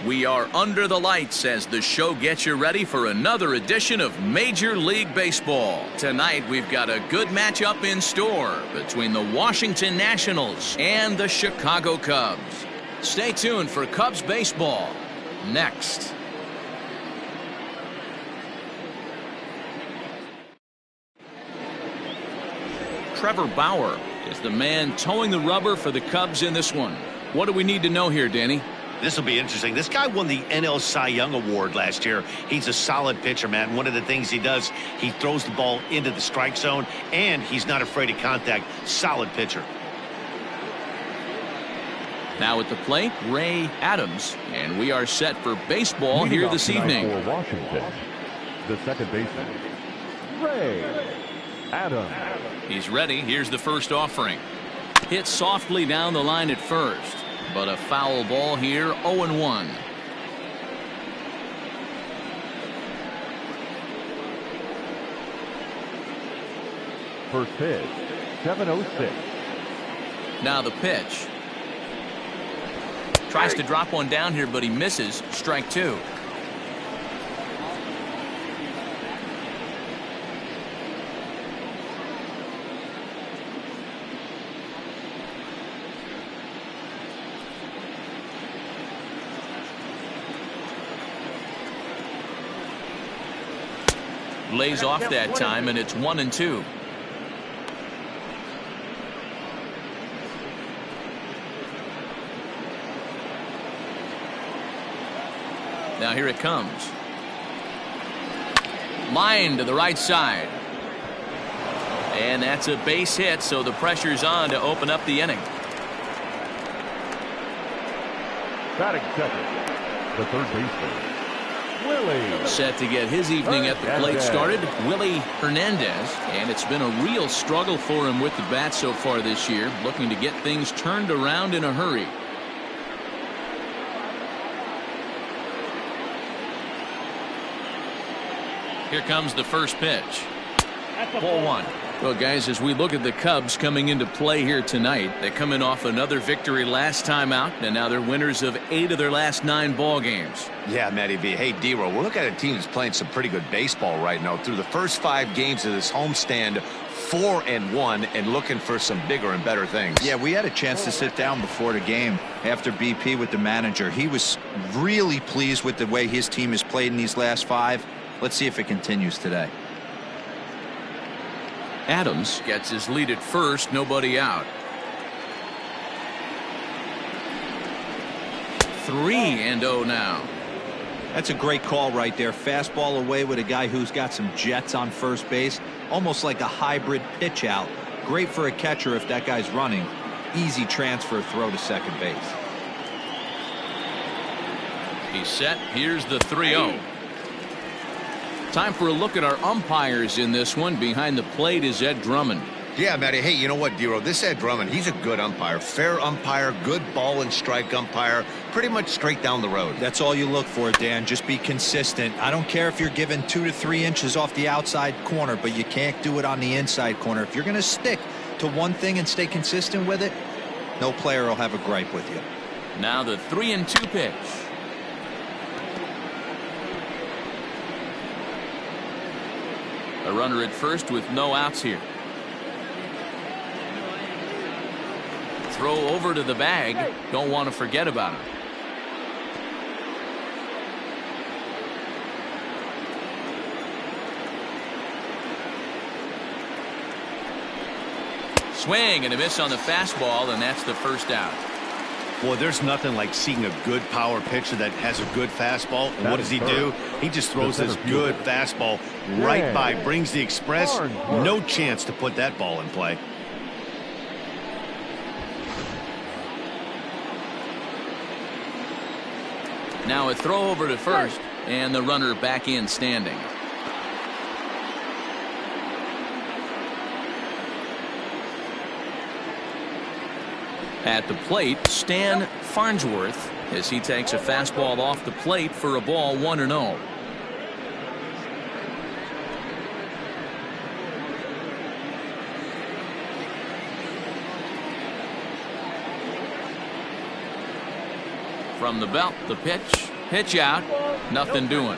We are under the lights as the show gets you ready for another edition of Major League Baseball. Tonight we've got a good matchup in store between the Washington Nationals and the Chicago Cubs. Stay tuned for Cubs baseball next. Trevor Bauer is the man towing the rubber for the Cubs in this one. What do we need to know here, Danny? This will be interesting. This guy won the NL Cy Young Award last year. He's a solid pitcher, man. One of the things he does, he throws the ball into the strike zone, and he's not afraid of contact. Solid pitcher. Now at the plate, Ray Adams, and we are set for baseball here this evening. For Washington, the second baseman, Ray Adams. He's ready. Here's the first offering. Hit softly down the line at first, but a foul ball here, 0-1. First pitch, 7:06. Now the pitch. Tries to drop one down here, but he misses. Strike two. Lays off that time, and it's 1-2. Now here it comes. Line to the right side. And that's a base hit, so the pressure's on to open up the inning. Batting second, the third baseman, Willie. Set to get his evening at the plate started, Willie Hernandez. And it's been a real struggle for him with the bat so far this year, looking to get things turned around in a hurry. Here comes the first pitch. Ball one. Well, guys, as we look at the Cubs coming into play here tonight, they're coming off another victory last time out, and now they're winners of 8 of their last 9 ball games. Yeah, Matty V. Hey, D-Row, we're looking at a team that's playing some pretty good baseball right now. Through the first 5 games of this homestand, 4-1, and looking for some bigger and better things. Yeah, we had a chance to sit down before the game after BP with the manager. He was really pleased with the way his team has played in these last 5. Let's see if it continues today. Adams gets his lead at first, nobody out. 3-0 now. That's a great call right there. Fastball away with a guy who's got some jets on first base. Almost like a hybrid pitch out. Great for a catcher if that guy's running. Easy transfer throw to second base. He's set. Here's the 3-0. Time for a look at our umpires in this one. Behind the plate is Ed Drummond. Yeah, Matty. Hey, you know what, D-Row? This Ed Drummond, he's a good umpire. Fair umpire, good ball and strike umpire. Pretty much straight down the road. That's all you look for, Dan. Just be consistent. I don't care if you're given 2 to 3 inches off the outside corner, but you can't do it on the inside corner. If you're going to stick to one thing and stay consistent with it, no player will have a gripe with you. Now the 3-2 pitch. A runner at first with no outs here. Throw over to the bag. Don't want to forget about him. Swing and a miss on the fastball, and that's the first out. Boy, there's nothing like seeing a good power pitcher that has a good fastball. And what does he do? He just throws this good fastball right by, brings the express. No chance to put that ball in play. Now a throw over to first, and the runner back in standing. At the plate, Stan Farnsworth, as he takes a fastball off the plate for a ball, 1-0. From the belt, the pitch, Pitch out. Nothing doing.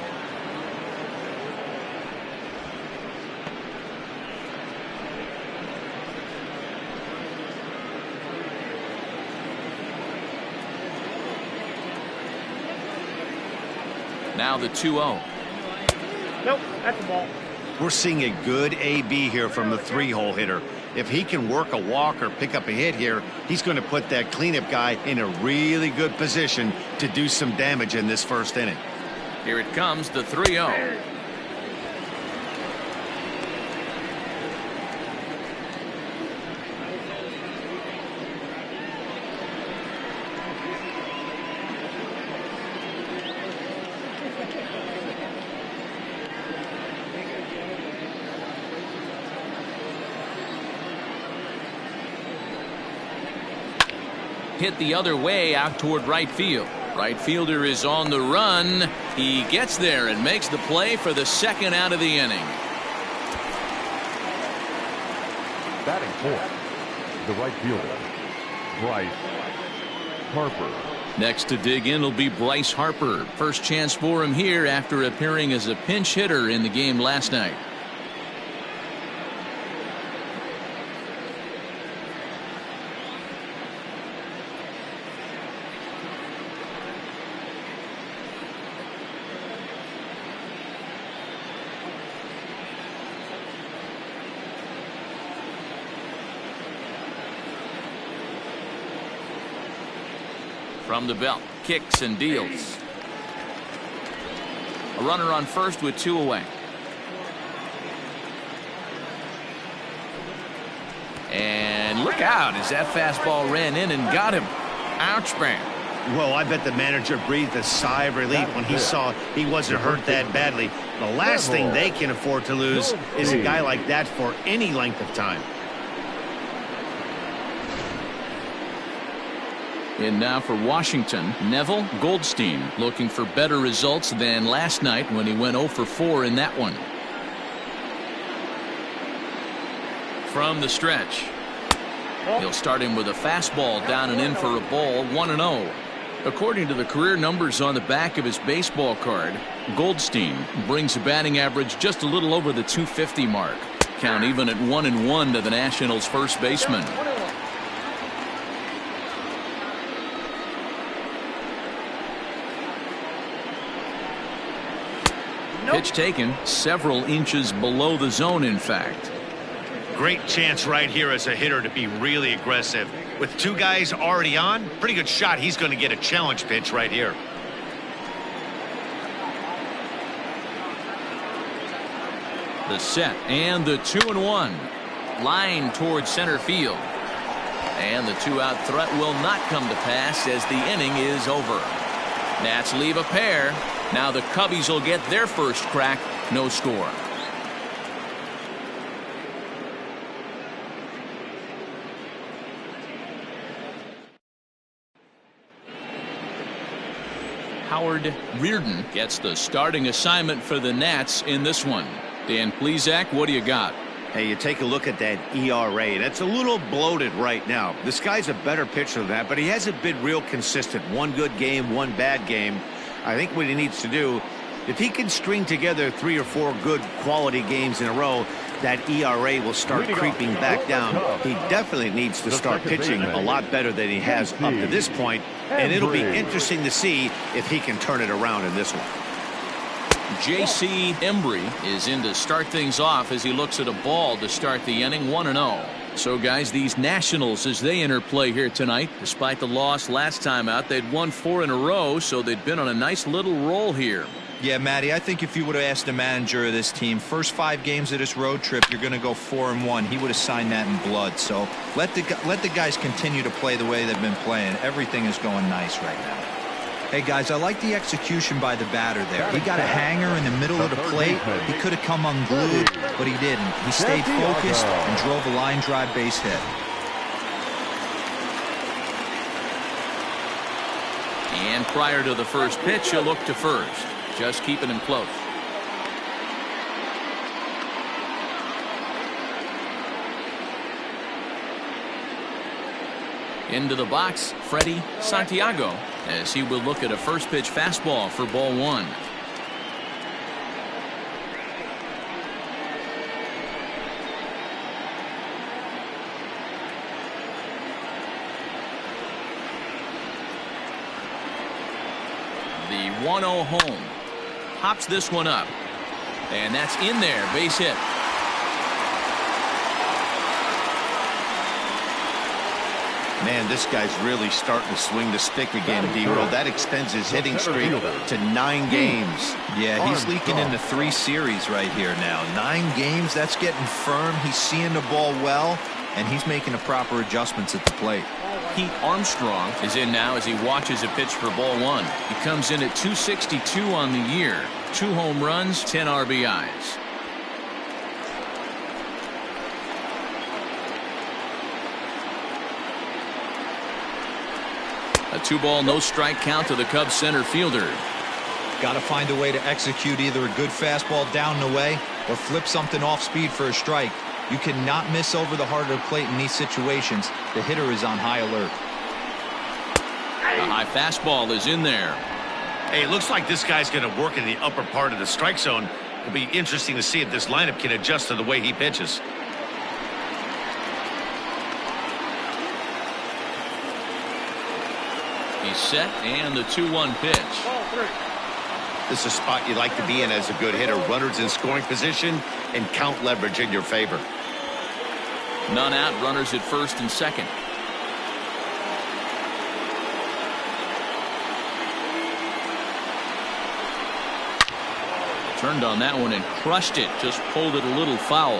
Now the 2-0. Nope, that's a ball. We're seeing a good AB here from the 3-hole hitter. If he can work a walk or pick up a hit here, he's going to put that cleanup guy in a really good position to do some damage in this first inning. Here it comes, the 3-0. Hit the other way out toward right field. Right fielder is on the run. He gets there and makes the play for the second out of the inning. Batting fourth, the right fielder, Bryce Harper. Next to dig in will be Bryce Harper. First chance for him here after appearing as a pinch hitter in the game last night. From the belt, kicks and deals. A runner on first with 2 away. And look out as that fastball ran in and got him. Ouch, man. Well, I bet the manager breathed a sigh of relief when he saw he wasn't hurt that badly. The last thing they can afford to lose is a guy like that for any length of time. And now for Washington, Neville Goldstein, looking for better results than last night when he went 0 for 4 in that one. From the stretch, he'll start him with a fastball down and in for a ball, 1-0. According to the career numbers on the back of his baseball card, Goldstein brings a batting average just a little over the 250 mark. Count even at 1-1 to the Nationals' first baseman. Pitch taken several inches below the zone, in fact. Great chance right here as a hitter to be really aggressive. With 2 guys already on, pretty good shot he's going to get a challenge pitch right here. The set and the 2-1. Line towards center field. And the 2-out threat will not come to pass as the inning is over. Nats leave a pair. Now the Cubbies will get their first crack. No score. Howard Reardon gets the starting assignment for the Nats in this one. Dan Plesac, what do you got? Hey, you take a look at that ERA. That's a little bloated right now. This guy's a better pitcher than that, but he hasn't been real consistent. One good game, one bad game. I think what he needs to do, if he can string together 3 or 4 good quality games in a row, that ERA will start creeping back down. He definitely needs to start pitching a lot better than he has up to this point, and it'll be interesting to see if he can turn it around in this one. J.C. Embry is in to start things off as he looks at a ball to start the inning, 1-0. So, guys, these Nationals, as they enter play here tonight, despite the loss last time out, they'd won 4 in a row, so they'd been on a nice little roll here. Yeah, Matty, I think if you would have asked the manager of this team, first 5 games of this road trip, you're going to go 4-1. He would have signed that in blood. So let the guys continue to play the way they've been playing. Everything is going nice right now. Hey, guys, I like the execution by the batter there. He got a hanger in the middle of the plate. He could have come unglued, but he didn't. He stayed focused and drove a line drive base hit. And prior to the first pitch, he'll look to first. Just keeping him close. Into the box, Freddie Santiago. as he will look at a first pitch fastball for ball one. The 1-0 home. Pops this one up. And that's in there. Base hit. Man, this guy's really starting to swing the stick again, D-Roll. That extends his hitting streak to 9 games. Yeah, he's leaking into 3 series right here now. 9 games, that's getting firm. He's seeing the ball well, and he's making the proper adjustments at the plate. Pete Armstrong is in now as he watches a pitch for ball one. He comes in at 262 on the year. 2 home runs, 10 RBIs. A 2-ball, no strike count to the Cubs center fielder. Got to find a way to execute either a good fastball down the way or flip something off speed for a strike. You cannot miss over the heart of the plate in these situations. The hitter is on high alert. A high fastball is in there. Hey, it looks like this guy's going to work in the upper part of the strike zone. It'll be interesting to see if this lineup can adjust to the way he pitches. He's set, and the 2-1 pitch. This is a spot you'd like to be in as a good hitter. Runners in scoring position and count leverage in your favor. None out, runners at first and second. Turned on that one and crushed it. Just pulled it a little foul.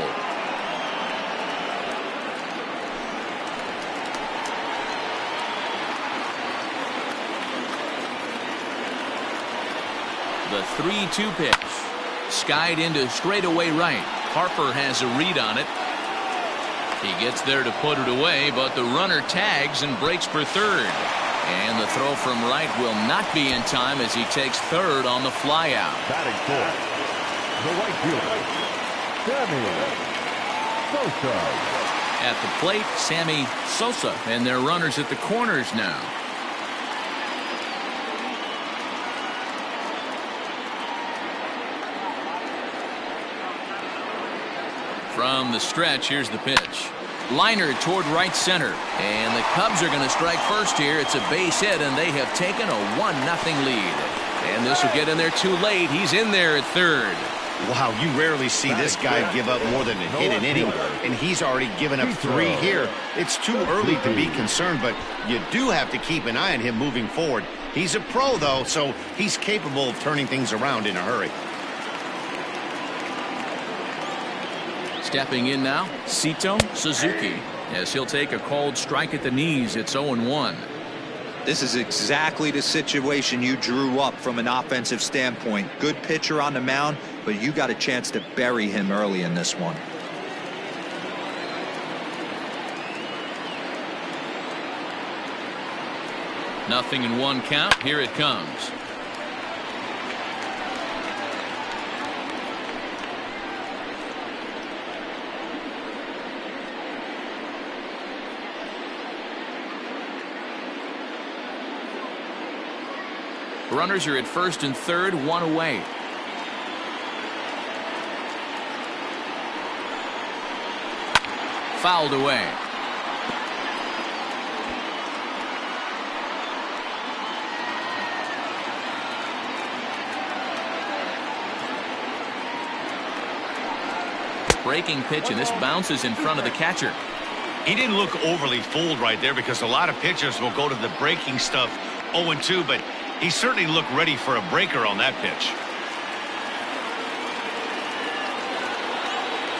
The 3-2 pitch. Skied into straightaway right. Harper has a read on it. He gets there to put it away, but the runner tags and breaks for third. And the throw from right will not be in time as he takes third on the flyout. Batting fourth, the right fielder, Sammy Sosa. At the plate, Sammy Sosa, and their runners at the corners now. From the stretch, here's the pitch. Liner toward right center. And the Cubs are going to strike first here. It's a base hit, and they have taken a 1-0 lead. And this will get in there too late. He's in there at third. Wow, you rarely see this guy give up more than a hit an inning, and he's already given up 3 here. It's too early to be concerned, but you do have to keep an eye on him moving forward. He's a pro, though, so he's capable of turning things around in a hurry. Stepping in now, Sito Suzuki, as he'll take a called strike at the knees. It's 0-1. This is exactly the situation you drew up from an offensive standpoint. Good pitcher on the mound, but you got a chance to bury him early in this one. Nothing in 1 count. Here it comes. Runners are at first and third, 1 away. Fouled away. Breaking pitch, and this bounces in front of the catcher. He didn't look overly fooled right there because a lot of pitchers will go to the breaking stuff 0-2, but he certainly looked ready for a breaker on that pitch.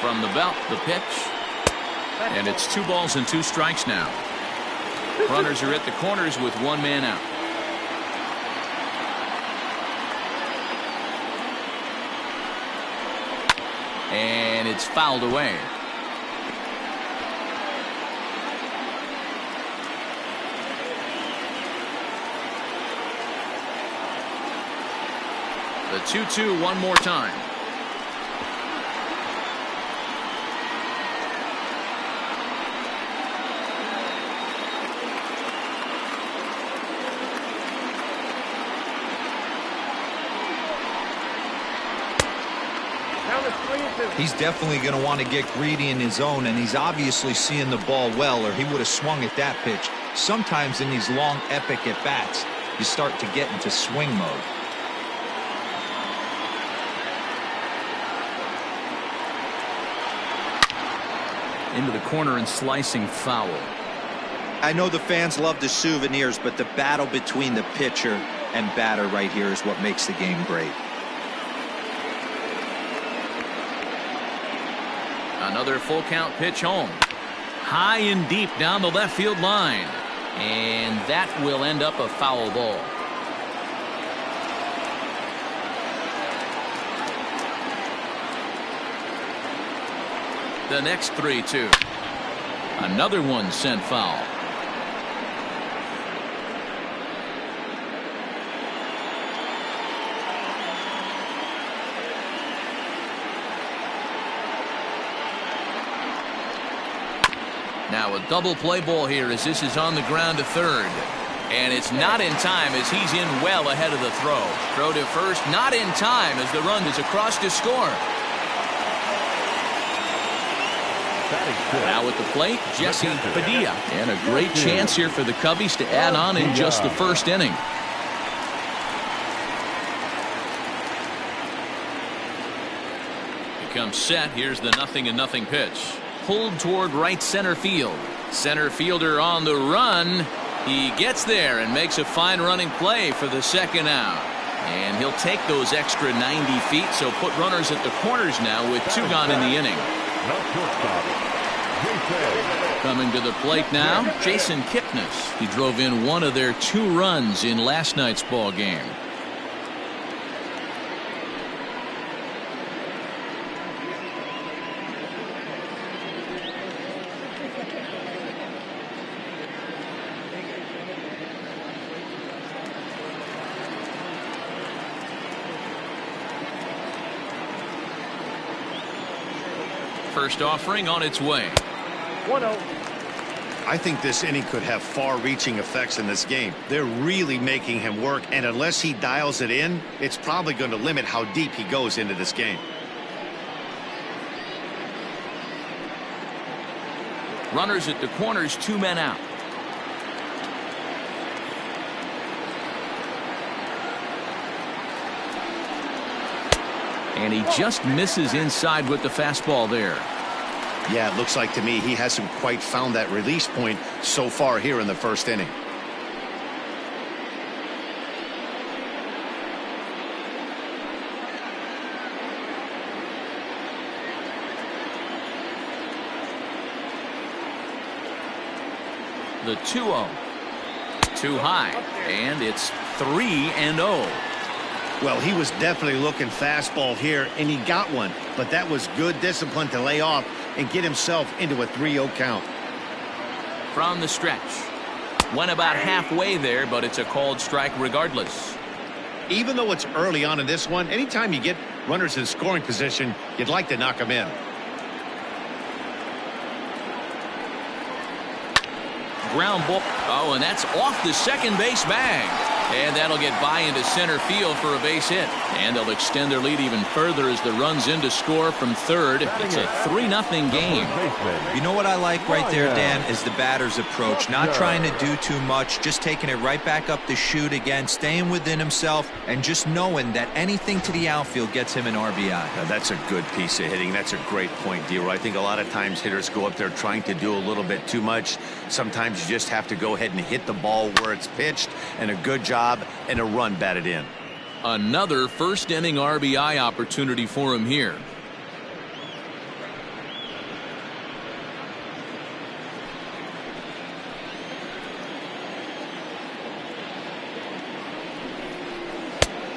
From the belt, the pitch. And it's 2 balls and 2 strikes now. Runners are at the corners with 1 man out. And it's fouled away. The 2-2 one more time. He's definitely going to want to get greedy in his zone, and he's obviously seeing the ball well, or he would have swung at that pitch. Sometimes in these long, epic at-bats, you start to get into swing mode. Into the corner and slicing foul. I know the fans love the souvenirs, but the battle between the pitcher and batter right here is what makes the game great. Another full count pitch home. High and deep down the left field line. And that will end up a foul ball. The next 3-2. Another one sent foul. Now a double play ball here as this is on the ground to third. And it's not in time as he's in well ahead of the throw. Throw to first, not in time as the run is across to score. Now at the plate, Jesse Padilla. And a great chance here for the Cubbies to add on in just the first inning. Becomes set. Here's the 0-0 pitch. Pulled toward right center field. Center fielder on the run. He gets there and makes a fine running play for the second out. And he'll take those extra 90 feet, so put runners at the corners now with 2 gone in the inning. Coming to the plate now, Jason Kipnis. He drove in one of their 2 runs in last night's ball game. First offering on its way. 1-0. I think this inning could have far-reaching effects in this game. They're really making him work, and unless he dials it in, it's probably going to limit how deep he goes into this game. Runners at the corners, 2 men out. And he just misses inside with the fastball there. Yeah, it looks like to me he hasn't quite found that release point so far here in the first inning. The 2-0. Too high. And it's 3-0. Well, he was definitely looking fastball here, and he got one. But that was good discipline to lay off and get himself into a 3-0 count. From the stretch. Went about halfway there, but it's a called strike regardless. Even though it's early on in this one, anytime you get runners in scoring position, you'd like to knock them in. Ground ball. Oh, and that's off the second base bag. And that'll get by into center field for a base hit. And they'll extend their lead even further as the run's in to score from third. It's a 3-0 game. You know what I like right there, Dan, is the batter's approach. Not trying to do too much, just taking it right back up the chute again, staying within himself, and just knowing that anything to the outfield gets him an RBI. Now, that's a good piece of hitting. That's a great point, D-Roy. I think a lot of times hitters go up there trying to do a little bit too much. Sometimes you just have to go ahead and hit the ball where it's pitched, and a good job and a run batted in. Another first inning RBI opportunity for him here.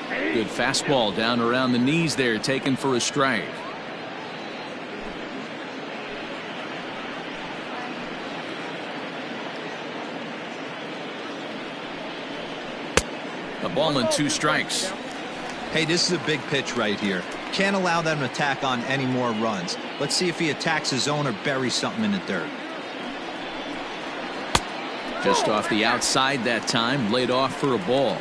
Good fastball down around the knees there, taken for a strike. A ball and 2 strikes. Hey, this is a big pitch right here. Can't allow them to tack on any more runs. Let's see if he attacks his zone or buries something in the dirt. Just off the outside that time, laid off for a ball.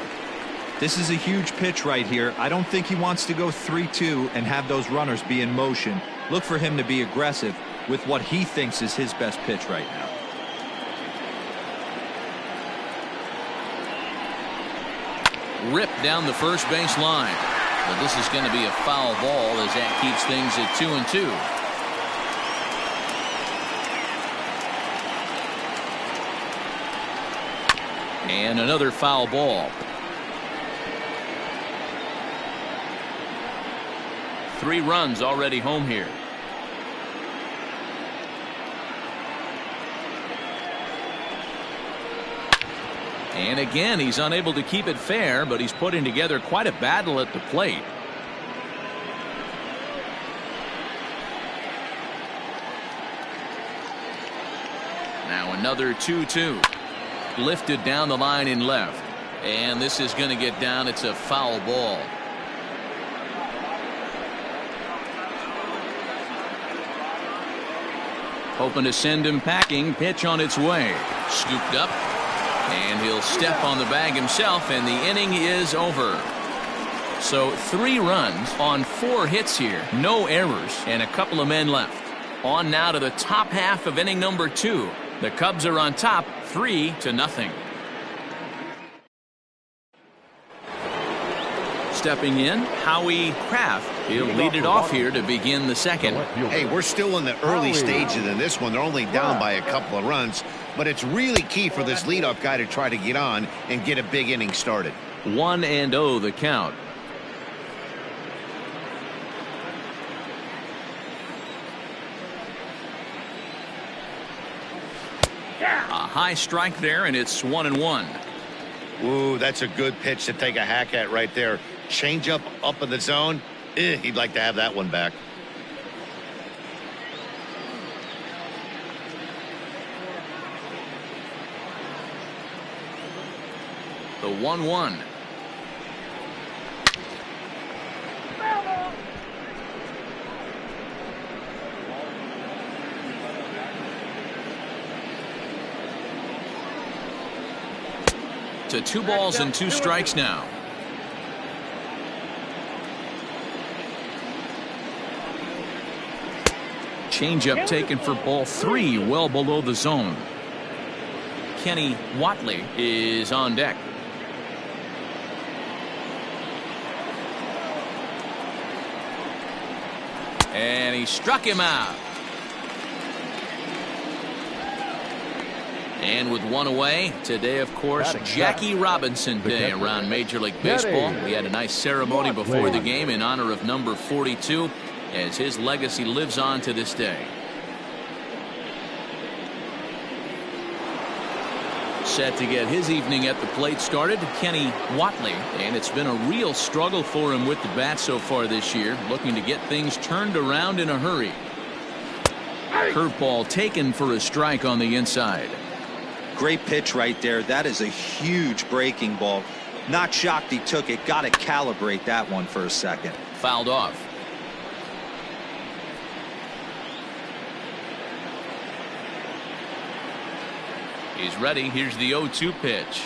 This is a huge pitch right here. I don't think he wants to go 3-2 and have those runners be in motion. Look for him to be aggressive with what he thinks is his best pitch right now. Ripped down the first base line. But this is going to be a foul ball as that keeps things at 2-2. And another foul ball. 3 runs already home here. And again, he's unable to keep it fair, but he's putting together quite a battle at the plate. Now another 2-2. Lifted down the line in left. And this is going to get down. It's a foul ball. Hoping to send him packing. Pitch on its way. Scooped up. And he'll step on the bag himself, and the inning is over. So 3 runs on 4 hits here. No errors, and a couple of men left. On now to the top half of inning number 2. The Cubs are on top 3-0. Stepping in, Howie Kraft. He'll lead it off here to begin the second. Hey, we're still in the early stages in this one. They're only down by a couple of runs, but it's really key for this leadoff guy to try to get on and get a big inning started. 1-0 the count. A high strike there, and it's 1-1. Ooh, that's a good pitch to take a hack at right there. Change up in the zone. He'd like to have that one back. The 1-1. To 2 balls and 2 strikes now. Changeup taken for ball 3, well below the zone. Kenny Watley is on deck. And he struck him out. And with 1 away, today, of course, Jackie Robinson Day around Major League Baseball. We had a nice ceremony before the game in honor of number 42, as his legacy lives on to this day. Set to get his evening at the plate started, Kenny Watley, and it's been a real struggle for him with the bat so far this year, looking to get things turned around in a hurry. Curveball taken for a strike on the inside. Great pitch right there. That is a huge breaking ball. Not shocked he took it. Got to calibrate that one for a second. Fouled off. He's ready. Here's the 0-2 pitch.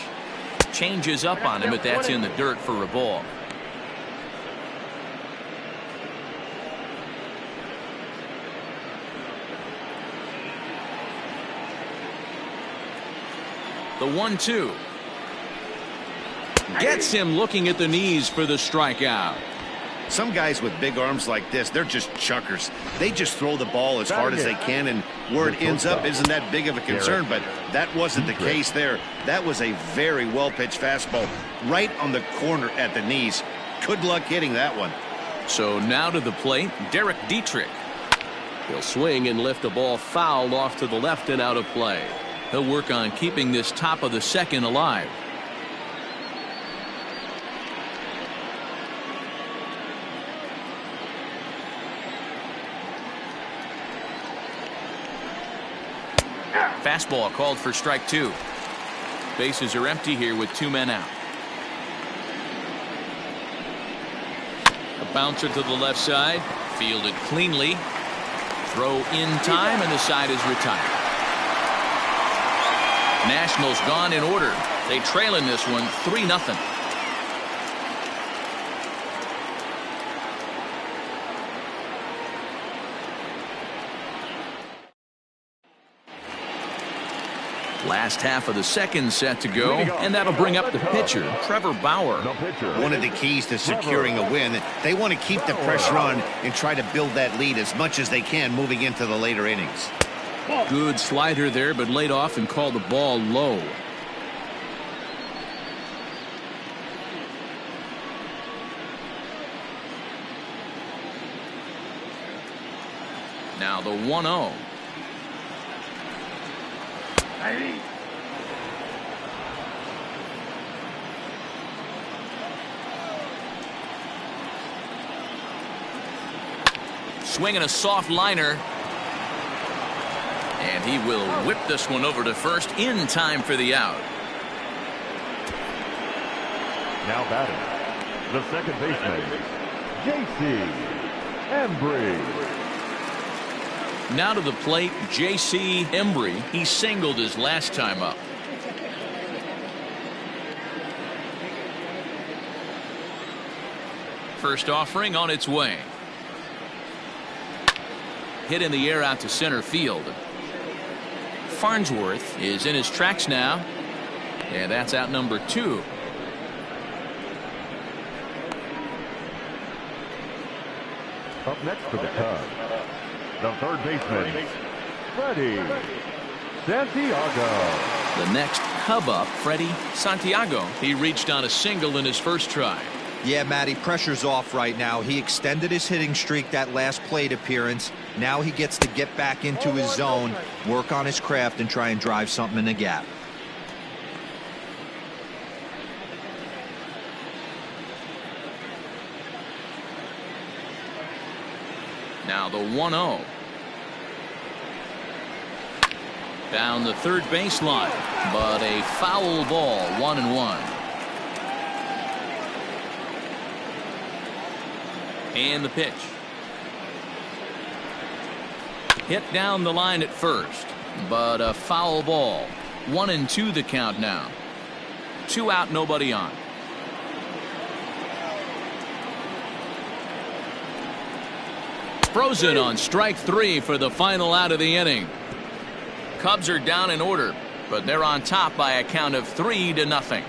Changes up on him, but that's in the dirt for a ball. The 1-2. Gets him looking at the knees for the strikeout. Some guys with big arms like this, they're just chuckers. They just throw the ball as hard as they can, and where it ends up isn't that big of a concern, but that wasn't the case there. That was a very well-pitched fastball right on the corner at the knees. Good luck hitting that one. So now to the plate, Derek Dietrich. He'll swing and lift a ball fouled off to the left and out of play. He'll work on keeping this top of the second alive. Fastball called for strike 2. Bases are empty here with 2 men out. A bouncer to the left side, fielded cleanly. Throw in time, and the side is retired. Nationals gone in order. They trail in this one 3-0. Last half of the second set to go, and that'll bring up the pitcher, Trevor Bauer. One of the keys to securing a win, they want to keep the pressure on and try to build that lead as much as they can moving into the later innings. Good slider there, but laid off and called the ball low. Now the 1-0. Swinging a soft liner. And he will whip this one over to first in time for the out. Now batting, the second baseman, J.C. Embry. Now to the plate, J.C. Embry. He singled his last time up. First offering on its way. Hit in the air out to center field. Farnsworth is in his tracks now. And that's out number 2. Up next for the Cubs, the third baseman, Freddie Santiago. The next Cub up, Freddie Santiago. He reached on a single in his first try. Yeah, Matty, pressure's off right now. He extended his hitting streak that last plate appearance. Now he gets to get back into his zone, work on his craft, and try and drive something in the gap. Now the 1-0. Down the third baseline, but a foul ball, 1-1. And the pitch. Hit down the line at first, but a foul ball. 1-2 the count now. 2 out, nobody on. Frozen on strike 3 for the final out of the inning. Cubs are down in order, but they're on top by a count of 3-0.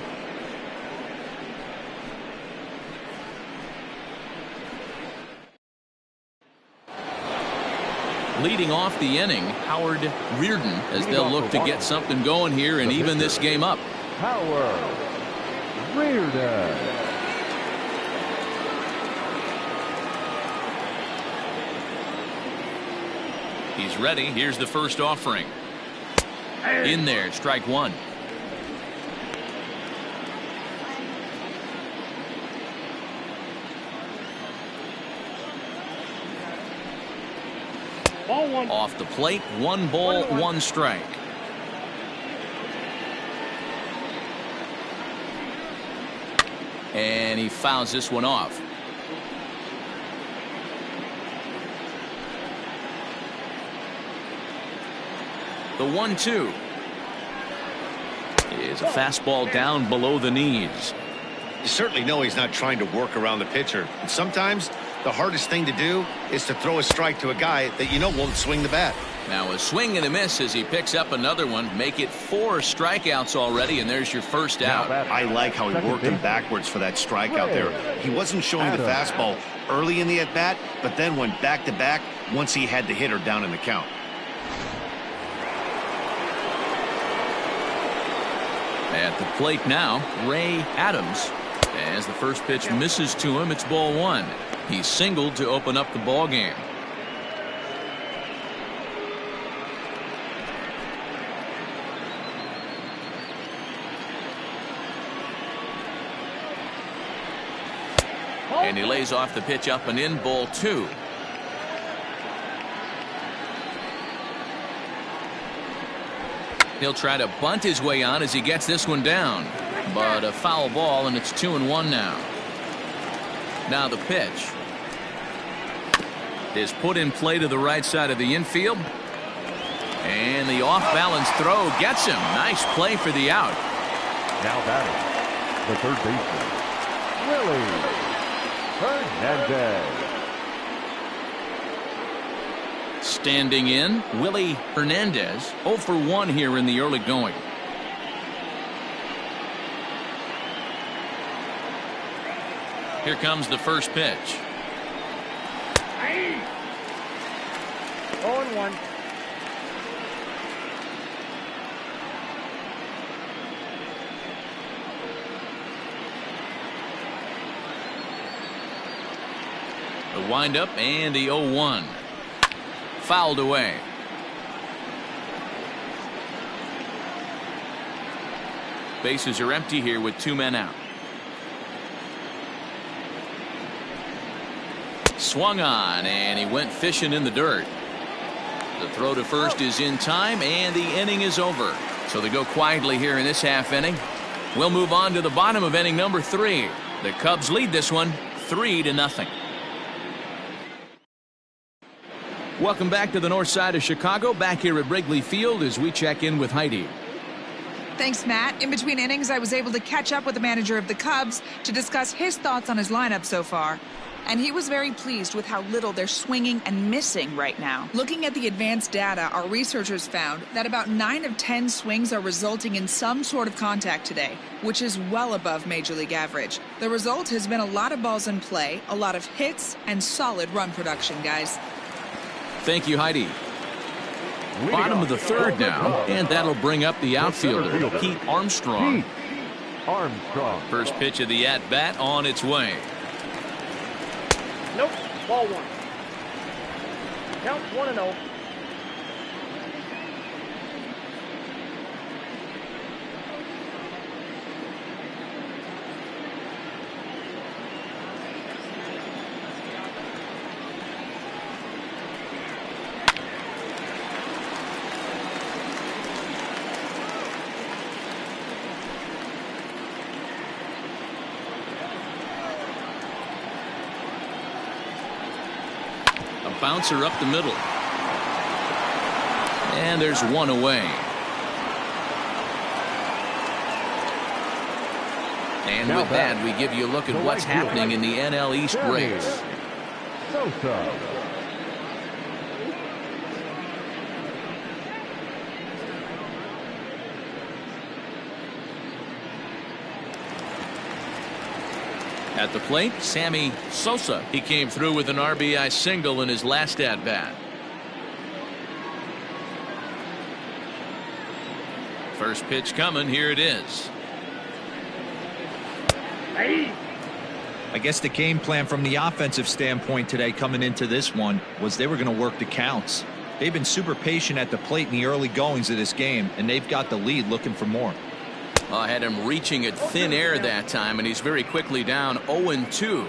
Leading off the inning, Howard Reardon, as they'll look to get something going here and even this game up. Howard Reardon. He's ready. Here's the first offering. In there, strike 1. Ball 1. Off the plate, 1 ball, 1 strike. And he fouls this one off. The 1-2 is a fastball down below the knees. You certainly know he's not trying to work around the pitcher. And sometimes the hardest thing to do is to throw a strike to a guy that you know won't swing the bat. Now a swing and a miss as he picks up another one. Make it 4 strikeouts already, and there's your first out. I like how he worked him backwards for that strikeout there. He wasn't showing the fastball early in the at-bat, but then went back-to-back once he had the hitter down in the count. At the plate now, Ray Adams. As the first pitch misses to him, it's ball 1. He singled to open up the ball game. And he lays off the pitch up and in, ball 2. He'll try to bunt his way on as he gets this one down. But a foul ball, and it's 2-1 now. Now the pitch is put in play to the right side of the infield. And the off-balance throw gets him. Nice play for the out. Now batting, the third baseman, Willie Hernandez. Standing in, Willie Hernandez, 0 for 1 here in the early going. Here comes the first pitch. 0-1. The windup and the 0-1. Fouled away. Bases are empty here with 2 men out. Swung on, and he went fishing in the dirt. The throw to first is in time, and the inning is over. So they go quietly here in this half inning. We'll move on to the bottom of inning number 3. The Cubs lead this one 3-0. Welcome back to the north side of Chicago, back here at Wrigley Field as we check in with Heidi. Thanks, Matt. In between innings, I was able to catch up with the manager of the Cubs to discuss his thoughts on his lineup so far. And he was very pleased with how little they're swinging and missing right now. Looking at the advanced data, our researchers found that about 9 of 10 swings are resulting in some sort of contact today, which is well above Major League average. The result has been a lot of balls in play, a lot of hits, and solid run production, guys. Thank you, Heidi. Bottom of the third now, and that'll bring up the outfielder, Pete Armstrong. First pitch of the at-bat on its way. Nope. Ball 1. Count 1-0. Bouncer up the middle. And there's one away. And with that, we give you a look at what's happening in the NL East race. At the plate, Sammy Sosa. He came through with an RBI single in his last at-bat. First pitch coming. Here it is. I guess the game plan from the offensive standpoint today coming into this one was they were going to work the counts. They've been super patient at the plate in the early goings of this game, and they've got the lead looking for more. I had him reaching at thin air that time, and he's very quickly down 0-2.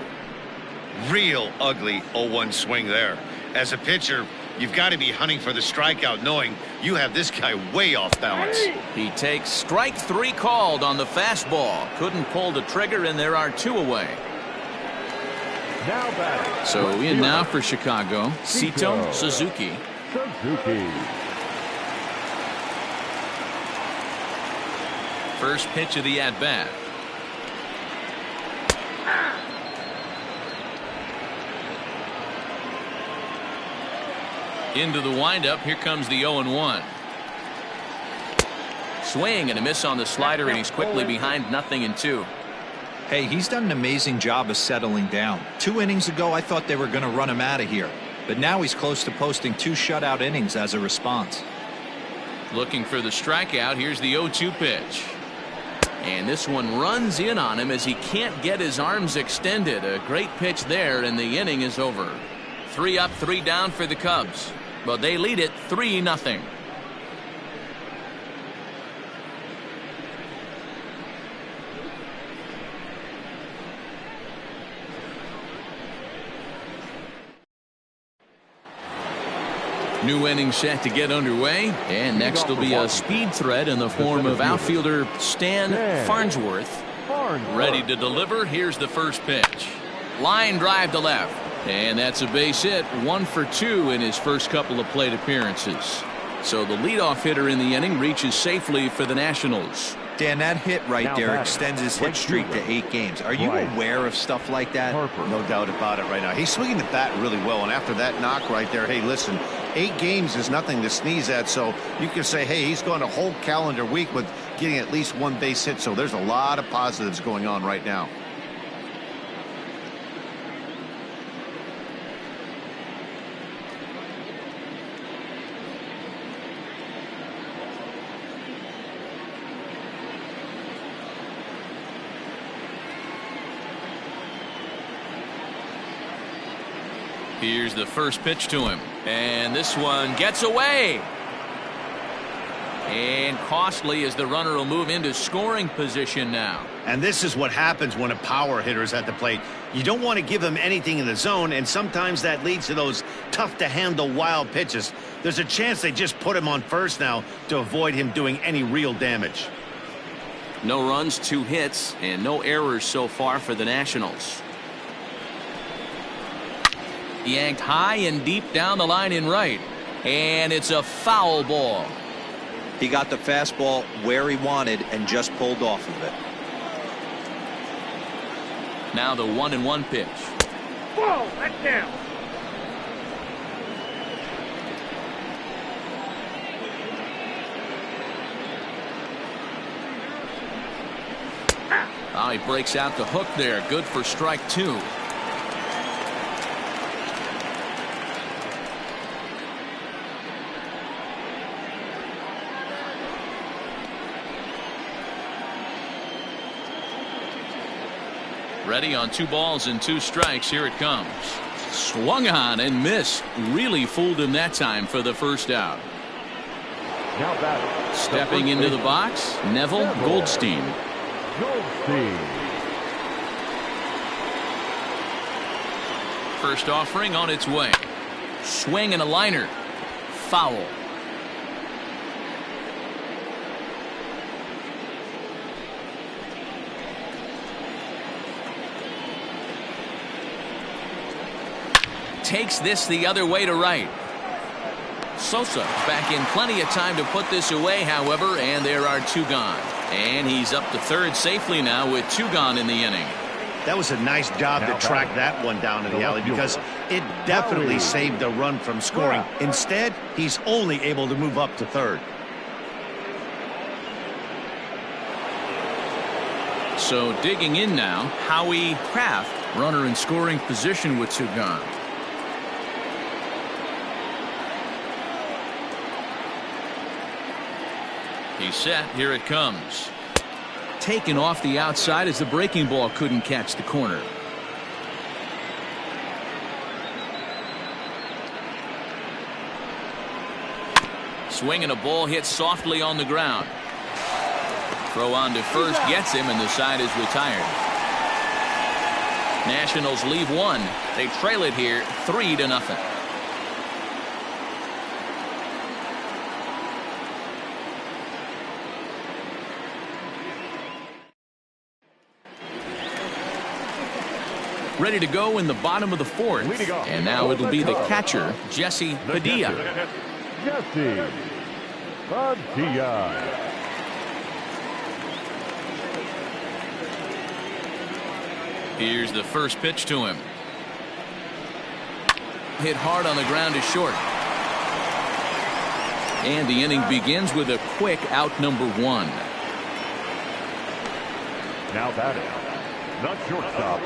Real ugly 0-1 swing there. As a pitcher, you've got to be hunting for the strikeout, knowing you have this guy way off balance. He takes strike 3 called on the fastball. Couldn't pull the trigger, and there are 2 away. So in now for Chicago, Sito Suzuki. First pitch of the at-bat. Into the windup. Here comes the 0-1. Swing and a miss on the slider, and he's quickly behind 0-2. Hey, he's done an amazing job of settling down. 2 innings ago, I thought they were going to run him out of here. But now he's close to posting 2 shutout innings as a response. Looking for the strikeout. Here's the 0-2 pitch. And this one runs in on him as he can't get his arms extended. A great pitch there, and the inning is over. 3 up, 3 down for the Cubs. But they lead it 3-0. New inning set to get underway, and next will be a speed threat in the form of outfielder Stan Farnsworth. Ready to deliver. Here's the first pitch. Line drive to left, and that's a base hit. 1 for 2 in his first couple of plate appearances. So the leadoff hitter in the inning reaches safely for the Nationals. Dan, that hit right there extends his hit streak to 8 games. Are you aware of stuff like that? No doubt about it right now. He's swinging the bat really well, and after that knock right there, hey, listen, 8 games is nothing to sneeze at, so you can say, hey, he's gone a whole calendar week with getting at least 1 base hit, so there's a lot of positives going on right now. Here's the first pitch to him, and this one gets away. And costly as the runner will move into scoring position now. And this is what happens when a power hitter is at the plate. You don't want to give them anything in the zone, and sometimes that leads to those tough-to-handle wild pitches. There's a chance they just put him on first now to avoid him doing any real damage. No runs, 2 hits, and no errors so far for the Nationals. Yanked high and deep down the line in right, and it's a foul ball. He got the fastball where he wanted and just pulled off of it. Now the 1-1 pitch. Whoa, that's down. Oh, he breaks out the hook there. Good for strike 2. Ready on 2 balls and 2 strikes. Here it comes. Swung on and missed. Really fooled him that time for the first out. Now batting. Stepping into the box, Neville Goldstein. First offering on its way. Swing and a liner. Foul. Takes this the other way to right. Sosa back in plenty of time to put this away, however, and there are 2 gone. And he's up to third safely now with 2 gone in the inning. That was a nice job to track that one down in the alley because it definitely saved the run from scoring. Instead, he's only able to move up to third. So digging in now, Howie Kraft, runner in scoring position with 2 gone. He's set. Here it comes. Taken off the outside as the breaking ball couldn't catch the corner. Swinging a ball hit softly on the ground. Throw on to first gets him, and the side is retired. Nationals leave 1. They trail it here 3-0. Ready to go in the bottom of the 4th. And now it'll be the catcher, Jesse Padilla. Jesse Padilla. Here's the first pitch to him. Hit hard on the ground to short. And the inning begins with a quick out number 1. Now batting. Not shortstop.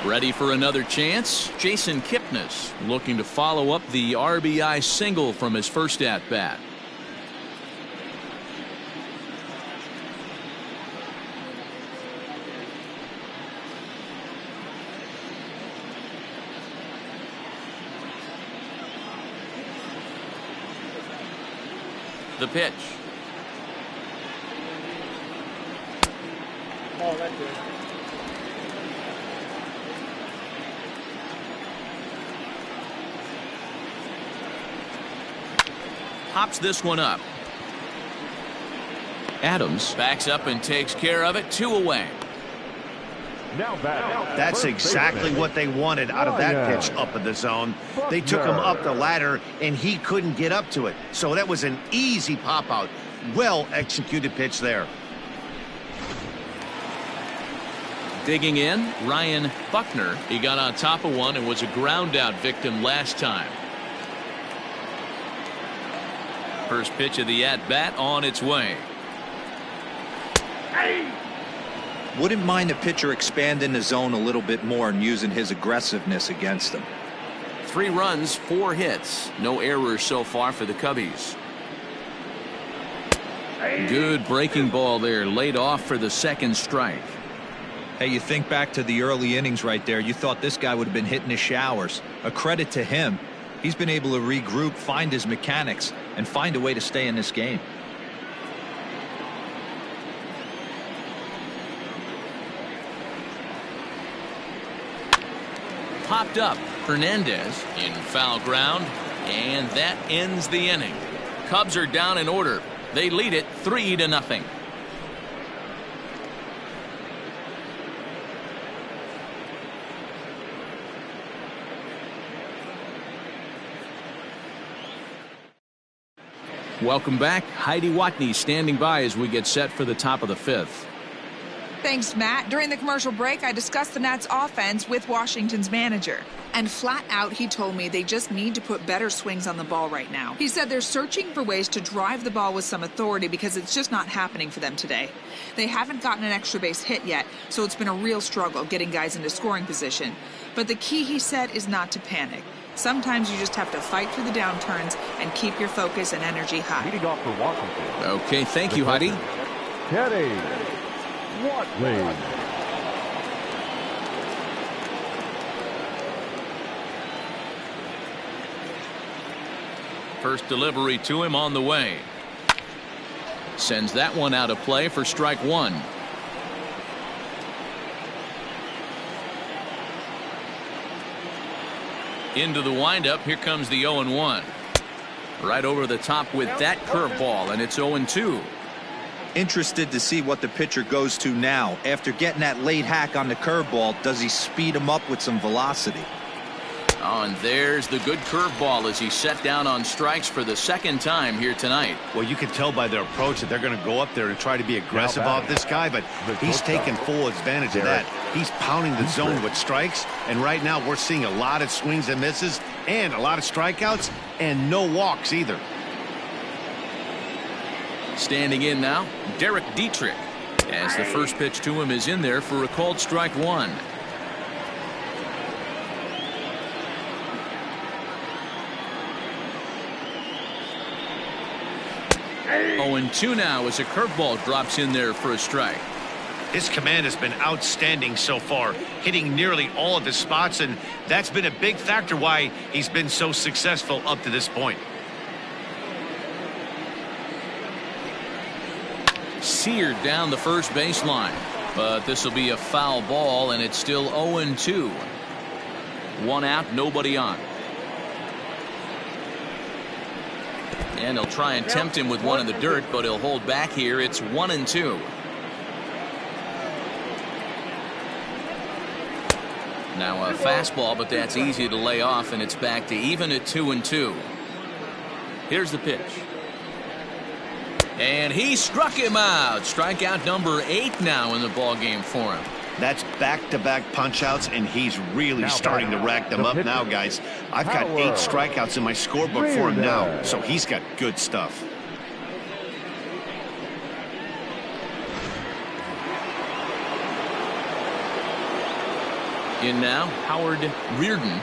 Ready for another chance? Jason Kipnis looking to follow up the RBI single from his first at-bat. The pitch. Oh, that's good. Pops this one up. Adams backs up and takes care of it. 2 away. That's exactly what they wanted out of that pitch up in the zone. They took him up the ladder, and he couldn't get up to it. So that was an easy pop-out. Well-executed pitch there. Digging in, Ryan Buckner. He got on top of one and was a ground out victim last time. First pitch of the at-bat on its way. Wouldn't mind the pitcher expanding the zone a little bit more and using his aggressiveness against him. 3 runs, 4 hits. No errors so far for the Cubbies. Good breaking ball there, laid off for the second strike. Hey, you think back to the early innings right there. You thought this guy would have been hitting his showers. A credit to him. He's been able to regroup, find his mechanics, and find a way to stay in this game. Popped up. Hernandez in foul ground, and that ends the inning. Cubs are down in order. They lead it 3-0. Welcome back. Heidi Watney standing by as we get set for the top of the 5th. Thanks, Matt. During the commercial break, I discussed the Nats' offense with Washington's manager. And flat out, he told me they just need to put better swings on the ball right now. He said they're searching for ways to drive the ball with some authority because it's just not happening for them today. They haven't gotten an extra base hit yet, so it's been a real struggle getting guys into scoring position. But the key, he said, is not to panic. Sometimes you just have to fight through the downturns and keep your focus and energy high. Leading off for Washington. Okay, thank you, Heidi. Teddy Watley. First delivery to him on the way. Sends that one out of play for strike 1. Into the windup. Here comes the 0-1. Right over the top with that curveball, and it's 0-2. Interested to see what the pitcher goes to now. After getting that late hack on the curveball, does he speed him up with some velocity? Oh, and there's the good curveball as he set down on strikes for the second time here tonight. Well, you can tell by their approach that they're going to go up there and try to be aggressive off this guy, but he's taking full advantage of that. He's pounding the zone with strikes, and right now we're seeing a lot of swings and misses and a lot of strikeouts and no walks either. Standing in now, Derek Dietrich, as the first pitch to him is in there for a called strike 1. Oh, and 2 now as a curveball drops in there for a strike. His command has been outstanding so far, hitting nearly all of his spots, and that's been a big factor why he's been so successful up to this point. Seared down the first baseline, but this will be a foul ball, and it's still 0-2. 1 out, nobody on. And he'll try and tempt him with one in the dirt, but he'll hold back here. It's 1-2. Now a fastball, but that's easy to lay off, and it's back to even at 2-2. Here's the pitch. And he struck him out. Strikeout number 8 now in the ballgame for him. That's back-to-back punch-outs, and he's really starting to rack them up now, guys. I've got 8 strikeouts in my scorebook for him now, so he's got good stuff. In now, Howard Reardon.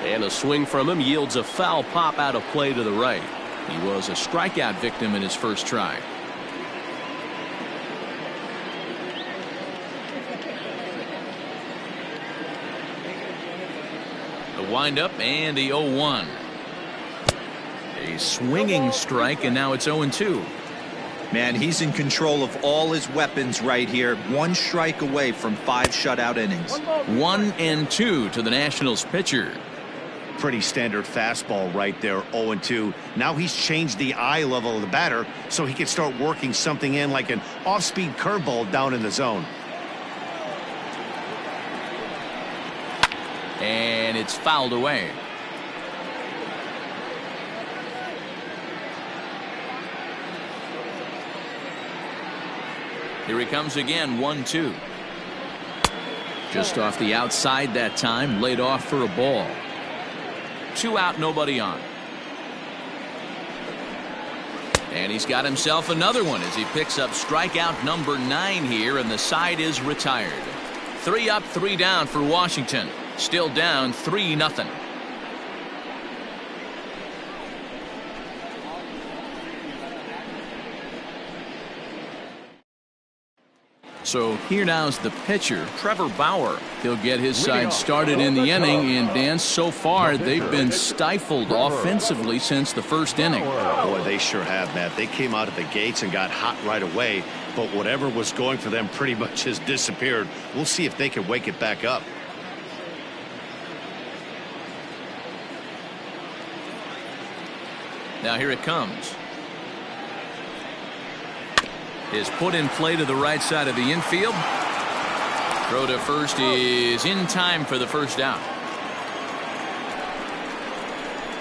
And a swing from him yields a foul pop out of play to the right. He was a strikeout victim in his first try. The windup and the 0-1. A swinging strike, and now it's 0-2. Man, he's in control of all his weapons right here. 1 strike away from 5 shutout innings. 1-2 to the Nationals pitcher. Pretty standard fastball right there, 0-2. Now he's changed the eye level of the batter so he can start working something in like an off-speed curveball down in the zone. And it's fouled away. Here he comes again, 1-2. Just off the outside that time, laid off for a ball. 2 out, nobody on. And he's got himself another one as he picks up strikeout number 9 here, and the side is retired. 3 up, 3 down for Washington. Still down 3-0. So here now's the pitcher, Trevor Bauer. He'll get his side started in the inning, and Dan, so far they've been stifled offensively since the first inning. Boy, they sure have, Matt. They came out of the gates and got hot right away, but whatever was going for them pretty much has disappeared. We'll see if they can wake it back up. Now here it comes. Is put in play to the right side of the infield. Throw to first is in time for the first out.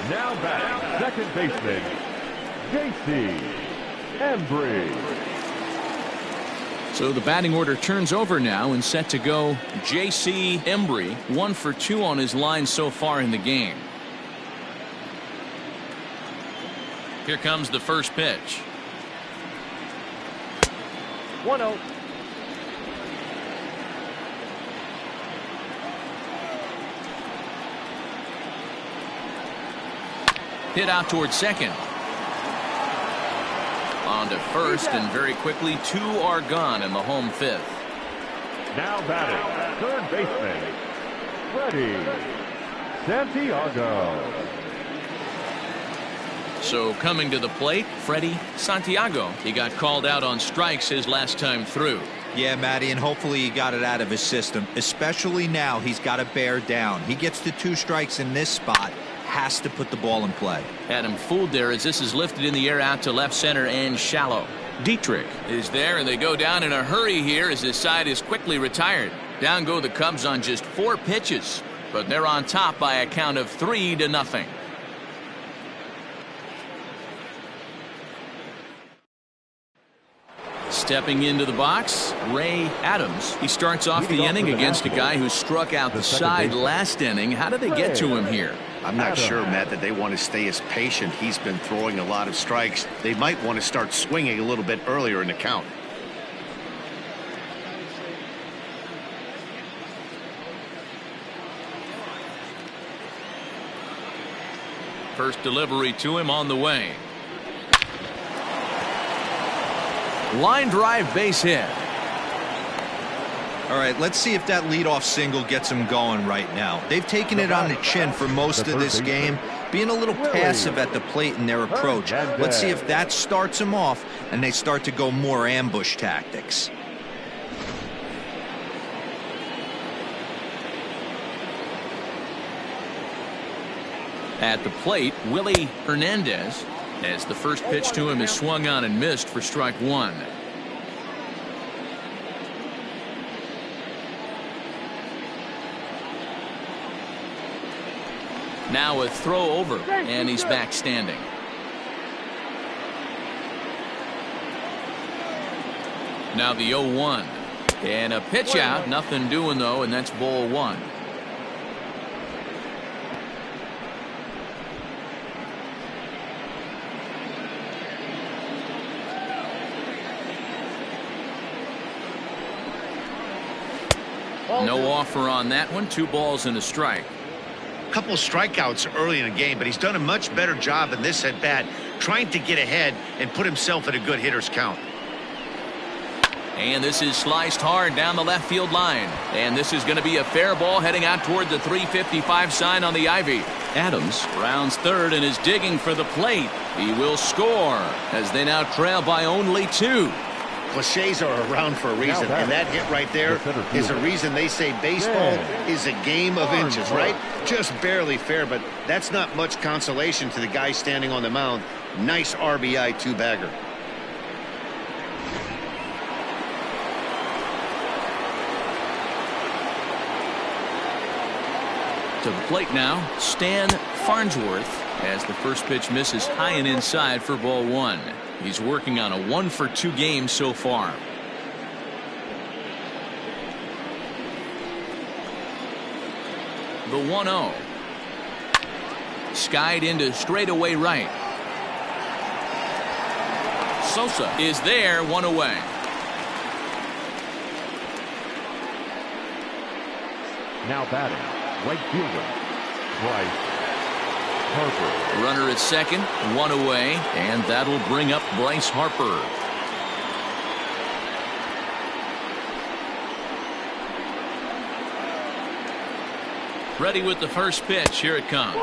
Now back, second baseman, J.C. Embry. So the batting order turns over now, and set to go J.C. Embry, 1 for 2 on his line so far in the game. Here comes the first pitch. 1-0. Hit out towards second. On to first, and very quickly 2 are gone in the home 5th. Now batting, third baseman, Freddie Santiago. So coming to the plate, Freddie Santiago. He got called out on strikes his last time through. Yeah, Matty, and hopefully he got it out of his system. Especially now, he's got to bear down. He gets the 2 strikes in this spot. Has to put the ball in play. Had him fooled there as this is lifted in the air out to left center and shallow. Dietrich is there, and they go down in a hurry here as his side is quickly retired. Down go the Cubs on just 4 pitches, but they're on top by a count of 3-0. Stepping into the box, Ray Adams. He starts off the inning against a guy who struck out the side last inning. How did they get to him here? I'm not sure, Matt, that they want to stay as patient. He's been throwing a lot of strikes. They might want to start swinging a little bit earlier in the count. First delivery to him on the way. Line drive, base hit. All right, let's see if that leadoff single gets him going right now. They've taken it on the chin for most of this game, being a little passive at the plate in their approach. Let's see if that starts them off and they start to go more ambush tactics. At the plate, Willie Hernandez, as the first pitch to him is swung on and missed for strike 1. Now a throw over, and he's back standing. Now the 0-1. And a pitch out, nothing doing though, and that's ball 1. No offer on that one. 2 balls and a strike. A couple strikeouts early in the game, but he's done a much better job in this at bat, trying to get ahead and put himself at a good hitter's count. And this is sliced hard down the left field line. And this is going to be a fair ball heading out toward the 355 sign on the ivy. Adams rounds third and is digging for the plate. He will score as they now trail by only 2. Cliches are around for a reason, and that hit right there is a reason they say baseball is a game of inches, right? Just barely fair, but that's not much consolation to the guy standing on the mound. Nice RBI 2-bagger. To the plate now, Stan Farnsworth, as the first pitch misses high and inside for ball 1. He's working on a 1-for-2 game so far. The 1-0. Skied into straightaway right. Sosa is there, 1 away. Now batting, right fielder, Bryce Harper. Runner at second, 1 away, and that'll bring up Bryce Harper. Ready with the first pitch. Here it comes.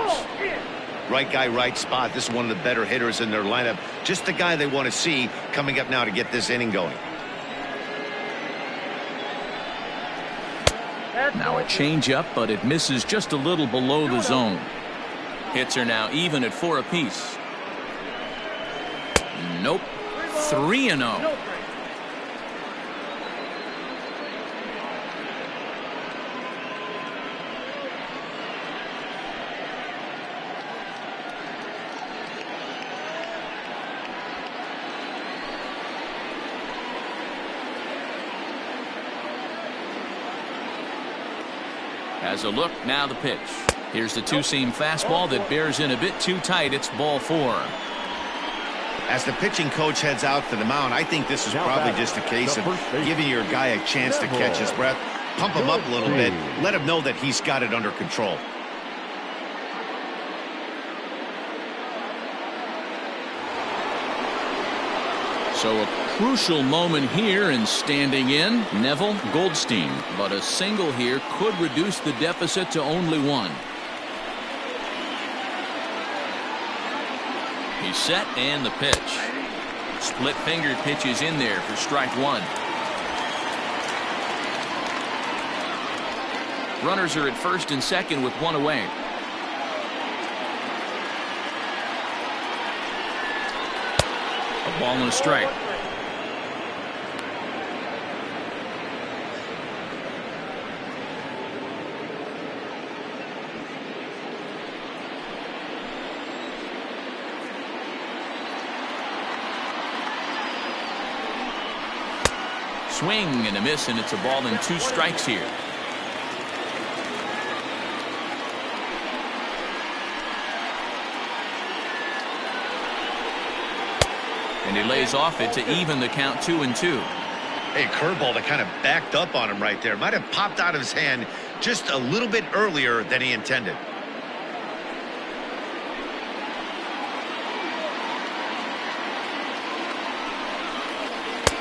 Right guy, right spot. This is one of the better hitters in their lineup. Just the guy they want to see coming up now to get this inning going. Now a changeup, but it misses just a little below the zone. Hits are now even at 4 apiece. Nope. 3-0. As a look, now the pitch. Here's the two-seam fastball that bears in a bit too tight. It's ball 4. As the pitching coach heads out to the mound, I think this is probably just a case of giving your guy a chance to catch his breath, pump him up a little bit, let him know that he's got it under control. So a crucial moment here, and standing in, Neville Goldstein. But a single here could reduce the deficit to only 1. He's set, and the pitch. Split-fingered pitches in there for strike 1. Runners are at first and second with 1 away. A ball and a strike. Swing and a miss, and it's a ball and 2 strikes here. And he lays off it to even the count 2-2. Hey, curveball that kind of backed up on him right there. Might have popped out of his hand just a little bit earlier than he intended.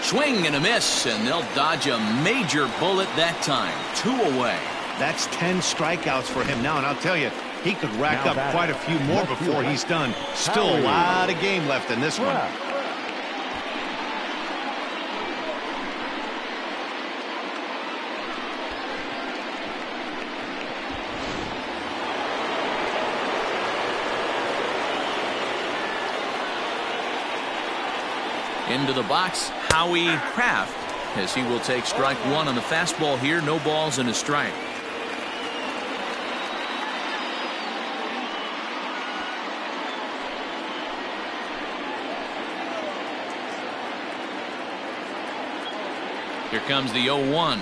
Swing and a miss, and they'll dodge a major bullet that time. 2 away. That's 10 strikeouts for him now, and I'll tell you, he could rack up quite a few more before he's done. Still a lot of game left in this one. Into the box, Howie Kraft, as he will take strike 1 on the fastball here. No balls and a strike. Here comes the 0-1.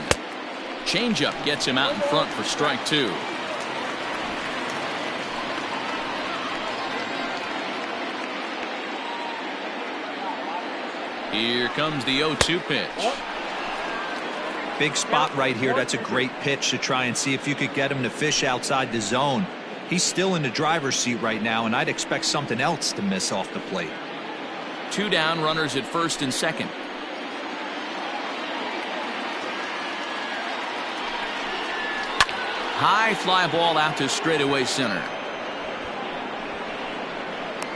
Changeup gets him out in front for strike 2. Here comes the 0-2 pitch. Big spot right here. That's a great pitch to try and see if you could get him to fish outside the zone. He's still in the driver's seat right now, and I'd expect something else to miss off the plate. 2 down, runners at first and second. High fly ball out to straightaway center.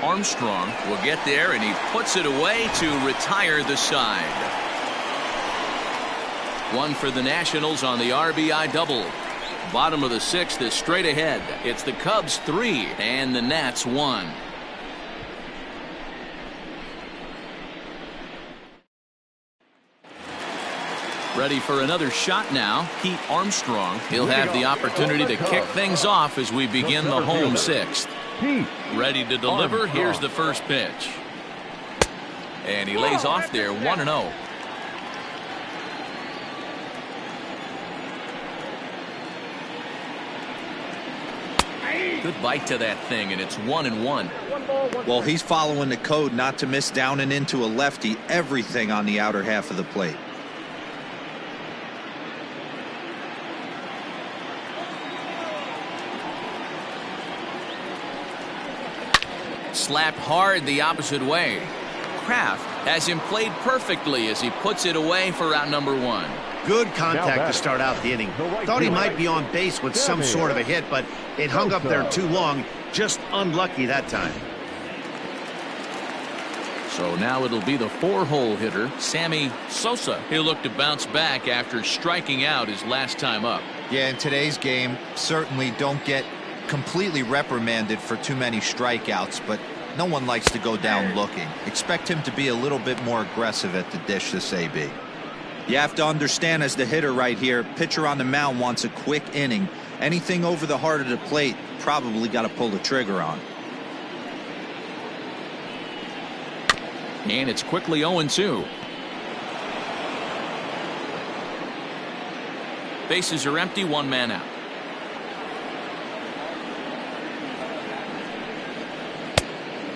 Armstrong will get there, and he puts it away to retire the side. 1 for the Nationals on the RBI double. Bottom of the 6th is straight ahead. It's the Cubs 3 and the Nats 1. Ready for another shot now. Pete Armstrong. He'll have the opportunity to kick things off as we begin the home 6th. Ready to deliver. Here's the first pitch. And he lays off there, 1-0. Good bite to that thing, and it's 1-1. Well, he's following the code not to miss down and into a lefty, everything on the outer half of the plate. Slapped hard the opposite way. Kraft has him played perfectly as he puts it away for out number 1. Good contact to start out the inning. Thought he might be on base with some sort of a hit, but it hung up there too long. Just unlucky that time. So now it'll be the 4-hole hitter, Sammy Sosa. He'll look to bounce back after striking out his last time up. Yeah, in today's game, certainly don't get completely reprimanded for too many strikeouts, but no one likes to go down looking. Expect him to be a little bit more aggressive at the dish this AB. You have to understand, as the hitter right here, pitcher on the mound wants a quick inning. Anything over the heart of the plate, probably got to pull the trigger on. And it's quickly 0-2. Bases are empty, 1 man out.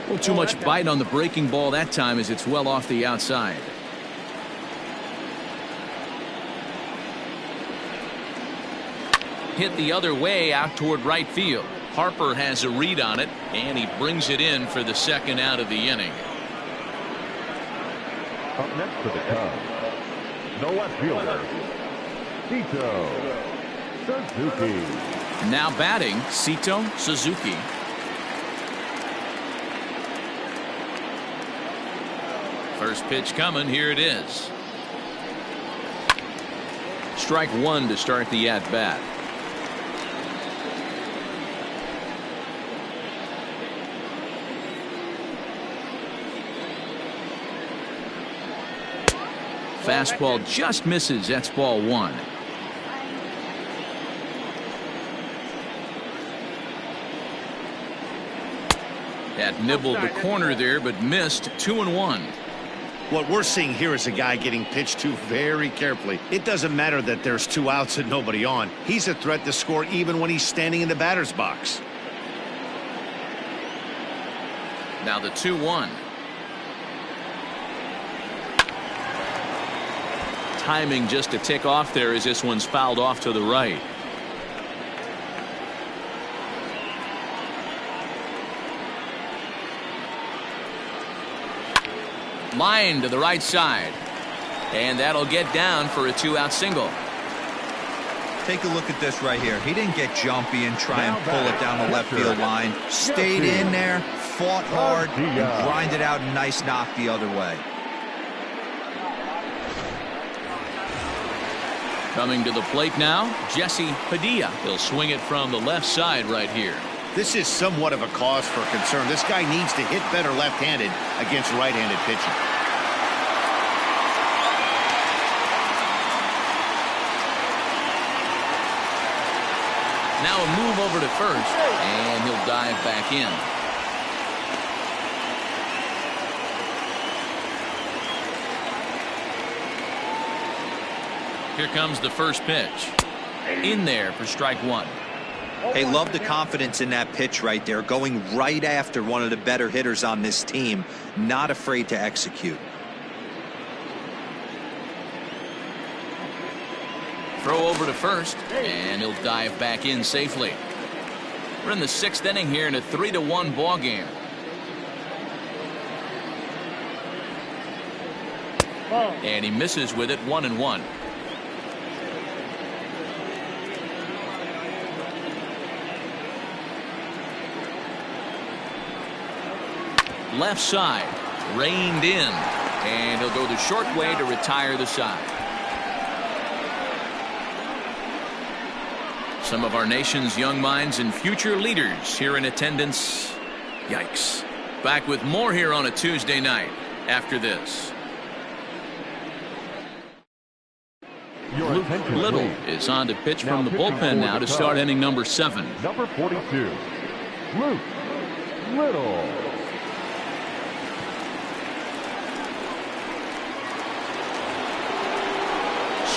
Well, too much bite on the breaking ball that time as it's well off the outside. Hit the other way out toward right field. Harper has a read on it, and he brings it in for the second out of the inning. Up next for the Cubs, the left fielder, Sito Suzuki. Now batting, Sito Suzuki. First pitch coming, here it is. Strike 1 to start the at-bat. Fastball just misses. That's ball 1. That nibbled the corner there, but missed. 2-1. What we're seeing here is a guy getting pitched to very carefully. It doesn't matter that there's 2 outs and nobody on. He's a threat to score even when he's standing in the batter's box. Now the 2-1. Timing just to tick off there as this one's fouled off to the right. Line to the right side, and that'll get down for a 2-out single. Take a look at this right here. He didn't get jumpy and try and pull it down the left field line. Stayed in there, fought hard, and grinded out a nice knock the other way. Coming to the plate now, Jesse Padilla. He'll swing it from the left side right here. This is somewhat of a cause for concern. This guy needs to hit better left-handed against right-handed pitching. Now a move over to first, and he'll dive back in. Here comes the first pitch. In there for strike 1. Hey, love the confidence in that pitch right there, going right after one of the better hitters on this team, not afraid to execute. Throw over to first, and he'll dive back in safely. We're in the 6th inning here in a 3-1 ball game. And he misses with it. 1-1. Left side, reined in, and he'll go the short way to retire the side. Some of our nation's young minds and future leaders here in attendance. Yikes. Back with more here on a Tuesday night after this. Luke Little is on to pitch from the bullpen now to start inning number 7. Number 42, Luke Little.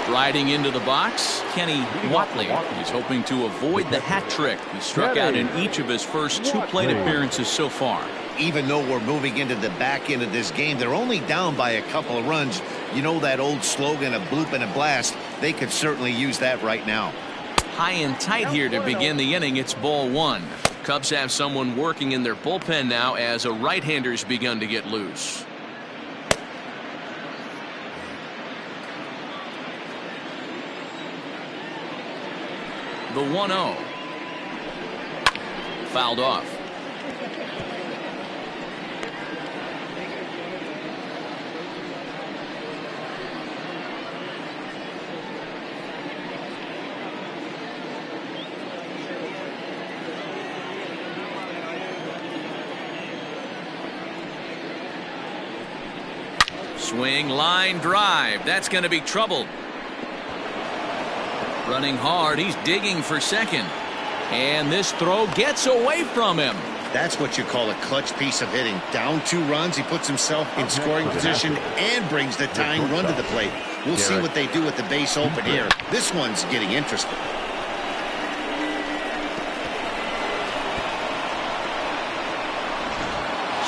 Riding into the box, Kenny Watley. He's hoping to avoid the hat trick. He struck out in each of his first 2 plate appearances so far. Even though we're moving into the back end of this game, they're only down by a couple of runs. You know that old slogan, a bloop and a blast? They could certainly use that right now. High and tight here to begin the inning. It's ball 1. Cubs have someone working in their bullpen now as a right-hander's begun to get loose. The 1-0. Fouled off. Swing, line drive. That's going to be trouble. Running hard. He's digging for second. And this throw gets away from him. That's what you call a clutch piece of hitting. Down 2 runs, he puts himself in scoring position and brings the tying run to the plate. We'll see what they do with the base open here. This one's getting interesting.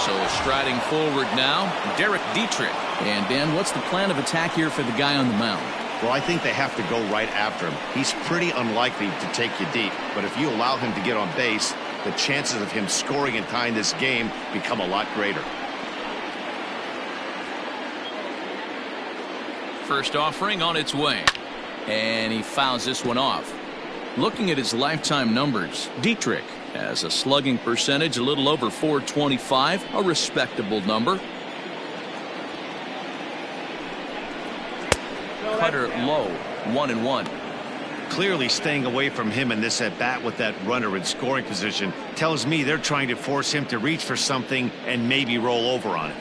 So striding forward now, Derek Dietrich. And Dan, what's the plan of attack here for the guy on the mound? Well, I think they have to go right after him. He's pretty unlikely to take you deep, but if you allow him to get on base, the chances of him scoring and tying this game become a lot greater. First offering on its way. And he fouls this one off. Looking at his lifetime numbers, Dietrich has a slugging percentage a little over .425, a respectable number. Cutter low, 1-1. Clearly staying away from him in this at-bat with that runner in scoring position tells me they're trying to force him to reach for something and maybe roll over on it.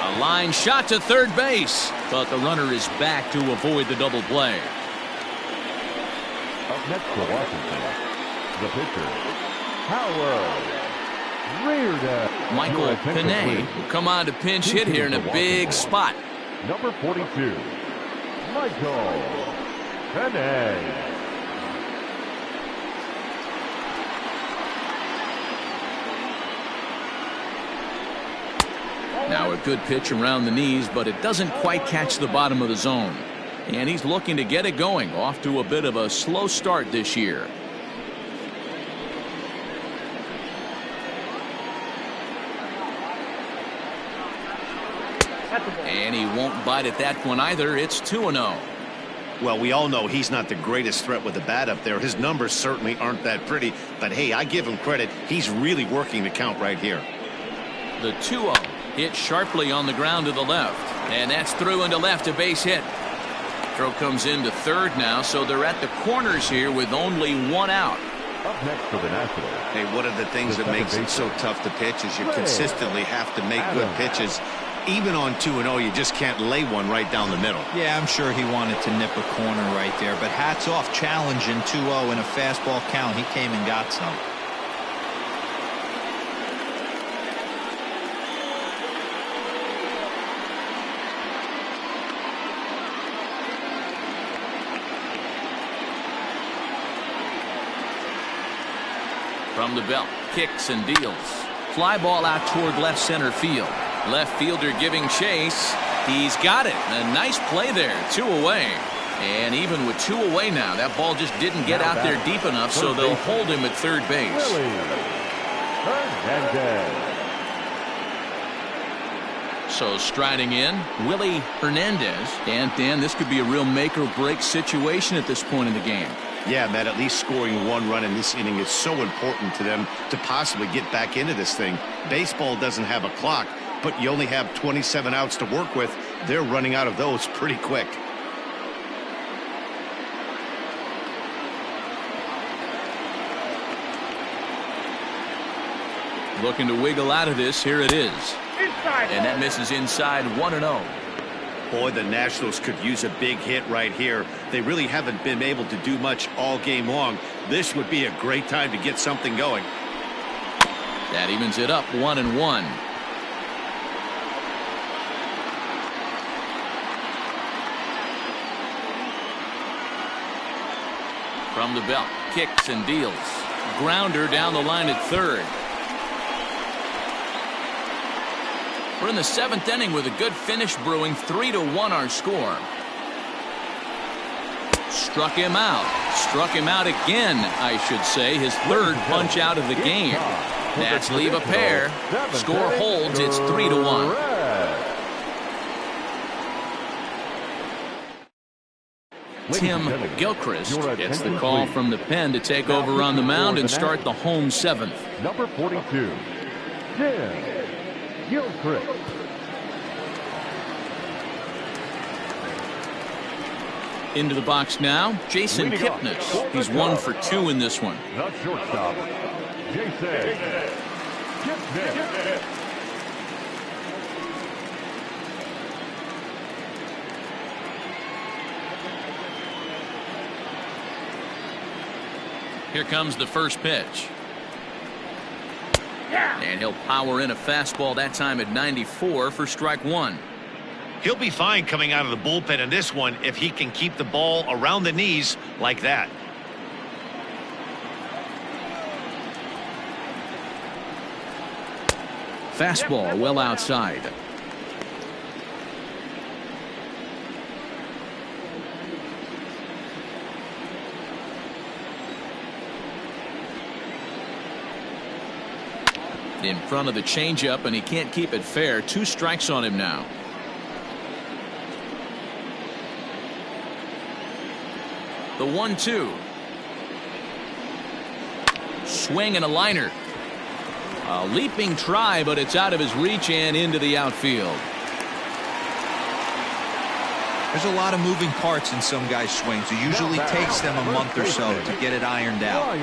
A line shot to third base, but the runner is back to avoid the double play. Up next for Washington, the pitcher, Howard. Michael Pinay will come on to pinch hit here in a big spot. Number 42, Michael Pinay. Now a good pitch around the knees, but it doesn't quite catch the bottom of the zone. And he's looking to get it going. Off to a bit of a slow start this year. And he won't bite at that one either. It's 2-0. Well, we all know he's not the greatest threat with the bat up there. His numbers certainly aren't that pretty. But, hey, I give him credit. He's really working the count right here. The 2-0 hit sharply on the ground to the left. And that's through into left, a base hit. Throw comes into third now, so they're at the corners here with only 1 out. Up next for the Nationals. Hey, one of the things that makes it so tough to pitch is you consistently have to make good pitches. Even on 2-0, you just can't lay one right down the middle. Yeah, I'm sure he wanted to nip a corner right there, but hats off, challenging 2-0 in a fastball count. He came and got some. From the belt, kicks and deals. Fly ball out toward left center field. Left fielder giving chase. He's got it. A nice play there. 2 away. And even with 2 away now, that ball just didn't get out there deep enough, so they'll hold him at third base. So striding in, Willie Hernandez. And Dan, this could be a real make or break situation at this point in the game. Yeah, Matt, at least scoring 1 run in this inning is so important to them to possibly get back into this thing. Baseball doesn't have a clock, but you only have 27 outs to work with. They're running out of those pretty quick. Looking to wiggle out of this. Here it is. Inside. And that misses inside. 1-0. Boy, the Nationals could use a big hit right here. They really haven't been able to do much all game long. This would be a great time to get something going. That evens it up 1-1. From the belt, kicks and deals. Grounder down the line at third. We're in the 7th inning with a good finish brewing. 3-1 our score. Struck him out. Struck him out again, I should say. His 3rd punch out of the game. That's leave a pair. Score holds. It's 3-1. Tim Gilchrist gets the call from the pen to take over on the mound and start the home 7th. Number 42, Tim Gilchrist. Into the box now, Jason Kipnis. He's 1 for 2 in this one. The shortstop, Jason Kipnis. Here comes the first pitch. And he'll power in a fastball, that time at 94 for strike 1. He'll be fine coming out of the bullpen in this one if he can keep the ball around the knees like that. Fastball well outside. In front of the changeup, and he can't keep it fair. 2 strikes on him now. The 1-2. Swing and a liner. A leaping try, but it's out of his reach and into the outfield. There's a lot of moving parts in some guys' swings. It usually takes them a month or so to get it ironed out.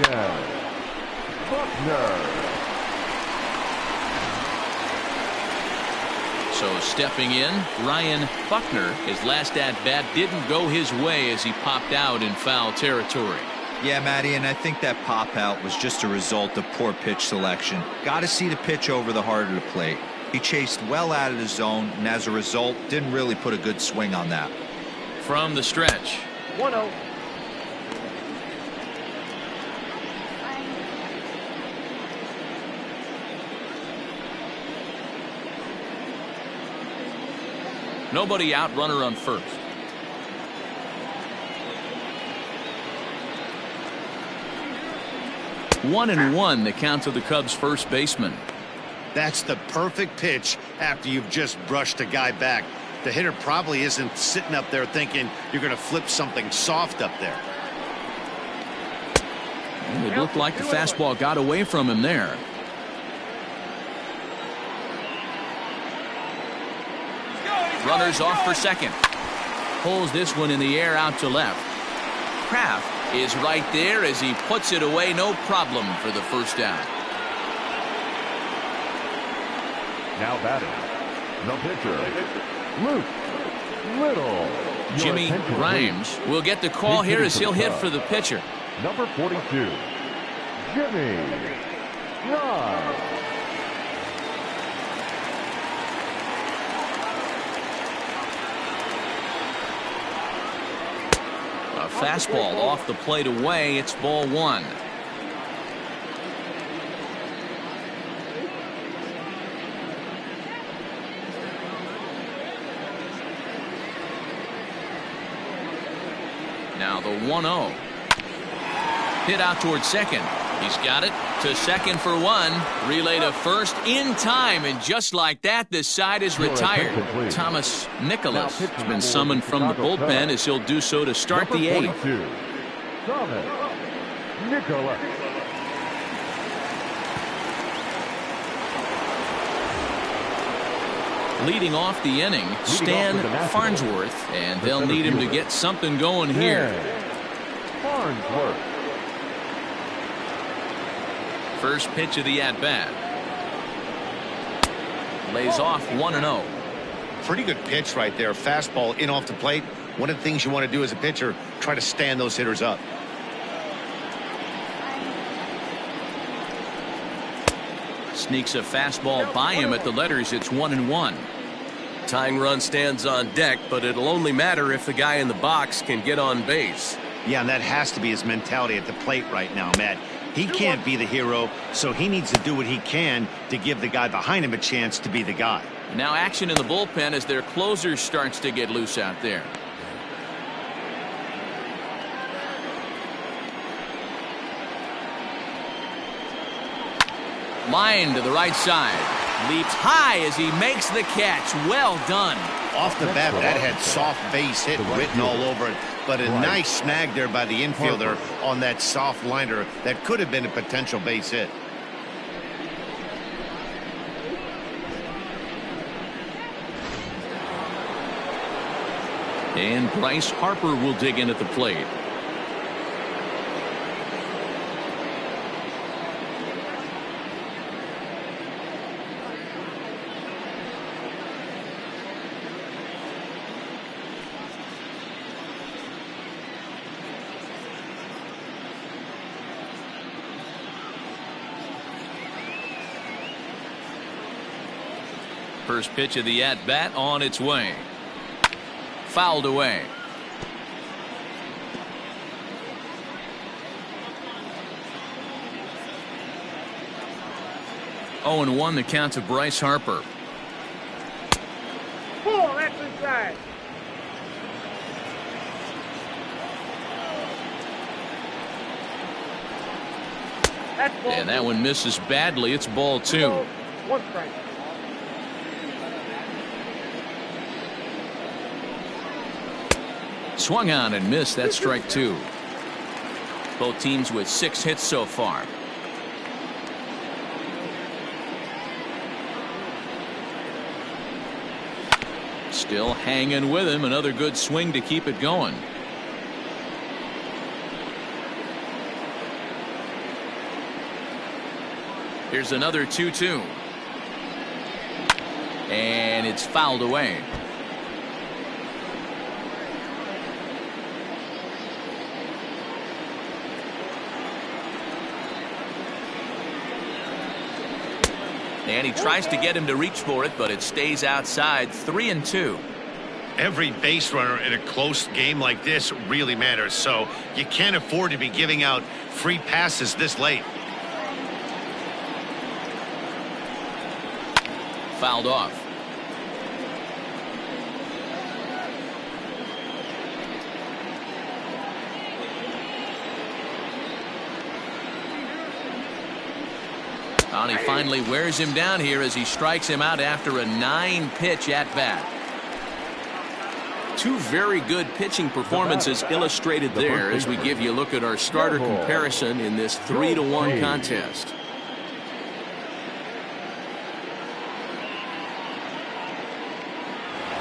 So stepping in, Ryan Buckner. His last at-bat didn't go his way as he popped out in foul territory. Yeah, Matty, and I think that pop out was just a result of poor pitch selection. Got to see the pitch over the heart of the plate. He chased well out of the zone, and as a result, didn't really put a good swing on that. From the stretch. 1-0. Nobody out, runner on first. One and one, the count to the Cubs' first baseman. That's the perfect pitch after you've just brushed a guy back. The hitter probably isn't sitting up there thinking you're going to flip something soft up there. And it looked like the fastball got away from him there. Runners off for second. Pulls this one in the air out to left. Kraft is right there as he puts it away, no problem for the first down. Now batting, the pitcher, Luke Little. Jimmy Grimes will get the call here as he'll hit for the pitcher. Number 42, Jimmy Grimes. A fastball off the plate away. It's ball one. Now the 1-0. Hit out towards second. He's got it to second for one. Relay to first in time, and just like that, this side is retired. Thomas Nicholas has been summoned from the bullpen as he'll do so to start the eighth. Thomas Nicholas. Leading off the inning, Stan Farnsworth, and they'll need him to get something going here. Farnsworth. First pitch of the at-bat. Lays off 1-0. Pretty good pitch right there. Fastball in off the plate. One of the things you want to do as a pitcher, try to stand those hitters up. sneaks a fastball by him at the letters. It's 1-1. Tying run stands on deck, but it'll only matter if the guy in the box can get on base. Yeah, and that has to be his mentality at the plate right now, Matt. He can't be the hero, so he needs to do what he can to give the guy behind him a chance to be the guy. Now action in the bullpen as their closer starts to get loose out there. Line to the right side. Leaps high as he makes the catch. Well done. Off the bat, that had soft base hit written all over it, but a nice snag there by the infielder on that soft liner that could have been a potential base hit. And Bryce Harper will dig in at the plate. First pitch of the at-bat on its way. Fouled away. Oh, and 1 the count to Bryce Harper. Ball, that's inside. That's ball. And that one misses badly. It's ball 2. 1 strike. Swung on and missed. That's strike 2. Both teams with 6 hits so far. Still hanging with him. Another good swing to keep it going. Here's another 2-2. And it's fouled away. And he tries to get him to reach for it, but it stays outside. 3-2. Every base runner in a close game like this really matters, so you can't afford to be giving out free passes this late. Fouled off. And he finally wears him down here as he strikes him out after a 9-pitch at-bat. 2 very good pitching performances illustrated there as we give you a look at our starter comparison in this 3-1 contest.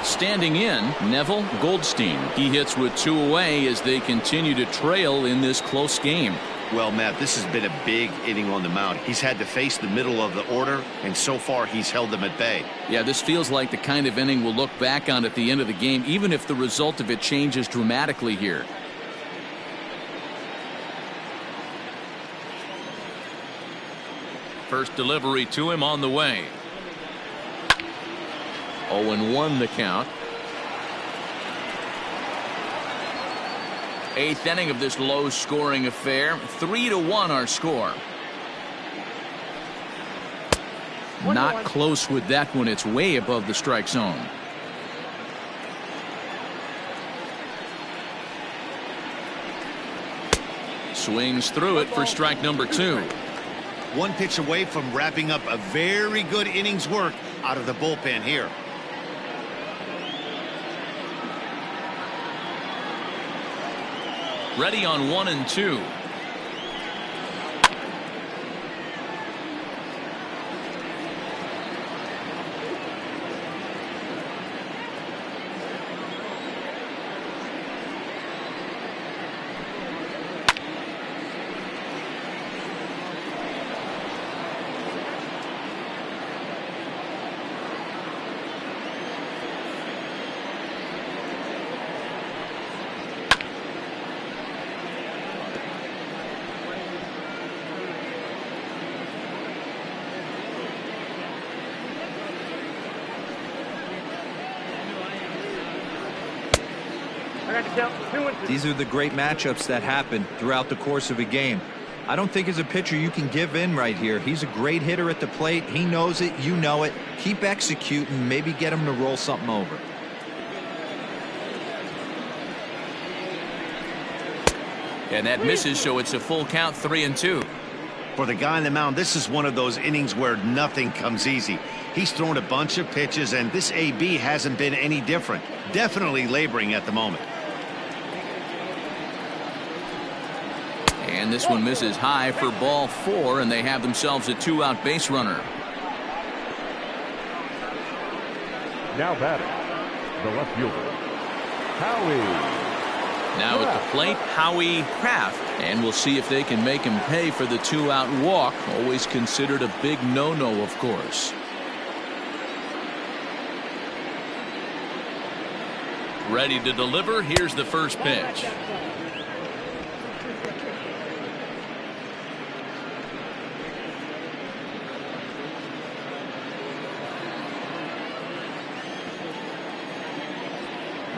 Standing in, Neville Goldstein. He hits with 2 away as they continue to trail in this close game. Well, Matt, this has been a big inning on the mound. He's had to face the middle of the order, and so far he's held them at bay. Yeah, this feels like the kind of inning we'll look back on at the end of the game, even if the result of it changes dramatically here. First delivery to him on the way. 0-1 the count. 8th inning of this low-scoring affair. 3-1 our score. Not close with that one. It's way above the strike zone. Swings through it for strike number 2. 1 pitch away from wrapping up a very good innings work out of the bullpen here. Ready on 1 and 2. I got to count 2 and 2. These are the great matchups that happen throughout the course of a game. I don't think as a pitcher you can give in right here. He's a great hitter at the plate. He knows it. You know it. Keep executing. Maybe get him to roll something over. And that misses, so it's a full count, 3-2. For the guy on the mound, this is one of those innings where nothing comes easy. He's thrown a bunch of pitches, and this AB hasn't been any different. Definitely laboring at the moment. And this one misses high for ball 4, and they have themselves a 2-out base runner. Now batting, the left fielder, Howie. Now at the plate, Howie Kraft, and we'll see if they can make him pay for the 2-out walk. Always considered a big no-no, of course. Ready to deliver. Here's the first pitch.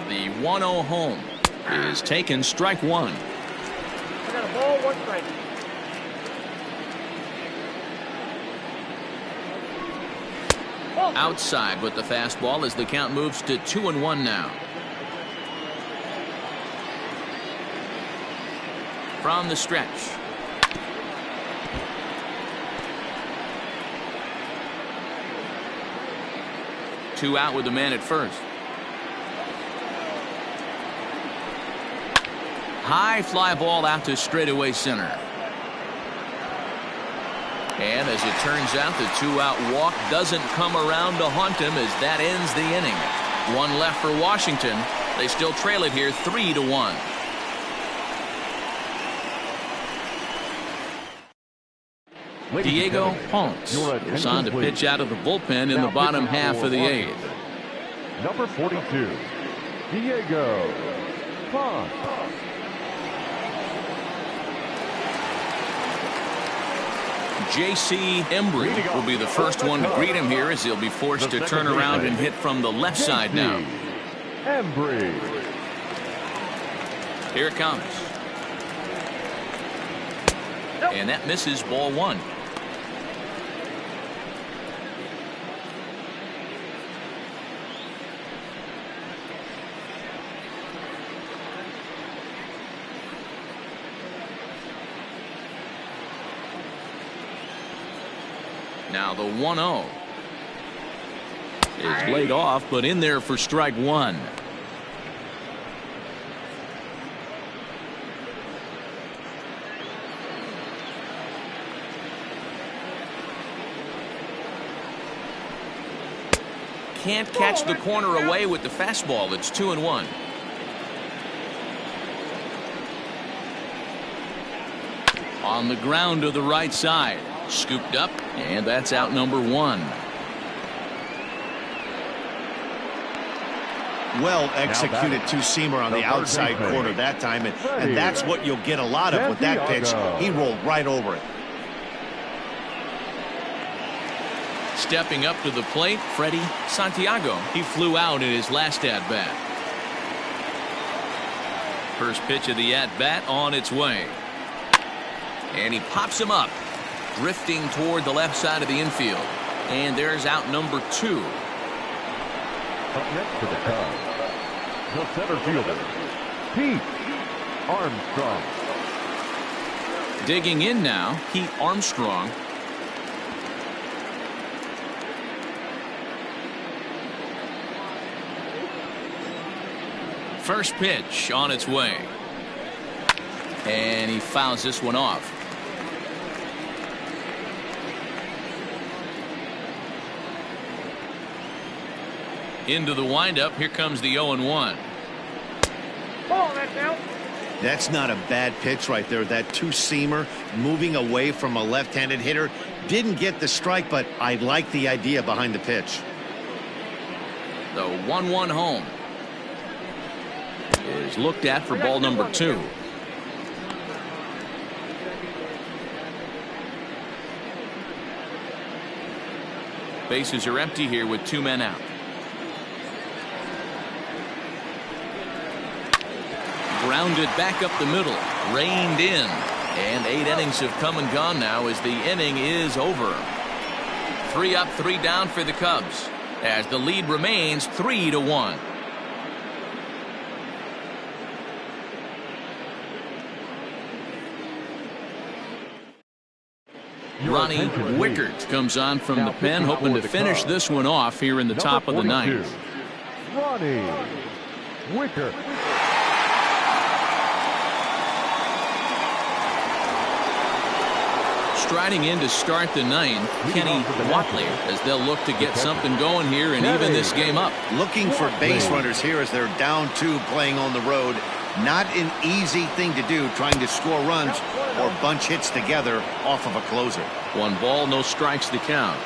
The 1-0 home is taken, strike 1. I got a ball, 1 strike. Outside with the fastball as the count moves to 2-1 now. From the stretch. Two out with the man at first. High fly ball out to straightaway center. And as it turns out, the 2-out walk doesn't come around to haunt him as that ends the inning. One left for Washington. They still trail it here 3-1. Diego Ponce is on to pitch out of the bullpen in the bottom half of the 8th. Number 42, Diego Ponce. J.C. Embry will be the first one to greet him here as he'll be forced to turn around and hit from the left side now. Embry. Here it comes. And that misses, ball 1. Now the 1-0 is laid off, but in there for strike 1. Can't catch the corner away with the fastball. It's 2-1. On the ground to the right side. Scooped up, and that's out number 1. Well executed two-seamer on the outside corner that time, and that's what you'll get a lot of with that pitch. He rolled right over it. Stepping up to the plate, Freddie Santiago. He flew out in his last at-bat. First pitch of the at-bat on its way. And he pops him up, drifting toward the left side of the infield. And there's out number 2. Up next to the Cubs, the center fielder, Pete Armstrong. Digging in now, Pete Armstrong. First pitch on its way. And he fouls this one off. Into the windup. Here comes the 0-1. Ball, that's out. That's not a bad pitch right there. That two-seamer moving away from a left-handed hitter. Didn't get the strike, but I like the idea behind the pitch. The 1-1 home is looked at for ball number 2. Bases are empty here with 2 men out. Grounded back up the middle. Reined in. And 8 innings have come and gone now as the inning is over. 3 up, 3 down for the Cubs as the lead remains 3-1. Ronnie Wickert comes on from the pen, hoping to finish this one off here in the top of the ninth. Ronnie Wickert. Striding in to start the ninth, Kenny Watley, as they'll look to get something going here and even this game up. Looking for base runners here as they're down 2 playing on the road. Not an easy thing to do, trying to score runs or bunch hits together off of a closer. 1 ball, no strikes to count.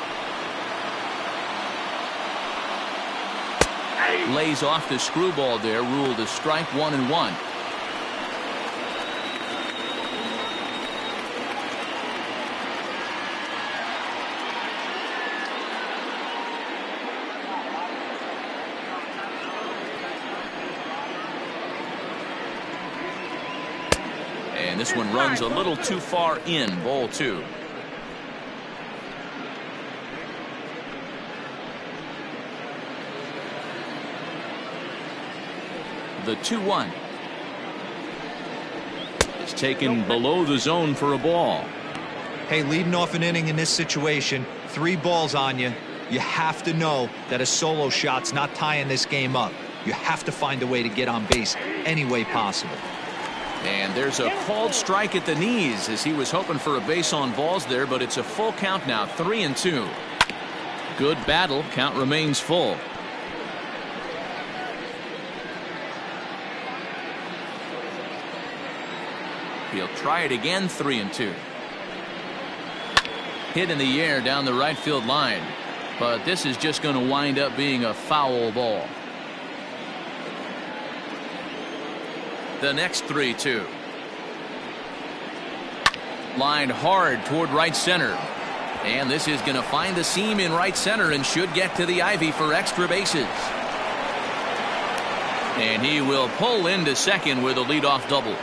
Lays off the screwball there, ruled a strike, 1-1. And this one runs a little too far in, ball 2. The 2-1 is taken below the zone for a ball. Hey, leading off an inning in this situation, 3 balls on you. You have to know that a solo shot's not tying this game up. You have to find a way to get on base any way possible. And there's a called strike at the knees as he was hoping for a base on balls there, but it's a full count now, 3-2. Good battle, count remains full. He'll try it again, 3-2. Hit in the air down the right field line, but this is just going to wind up being a foul ball. The next 3-2. Lined hard toward right center. And this is going to find the seam in right center and should get to the ivy for extra bases. And he will pull into second with a leadoff double.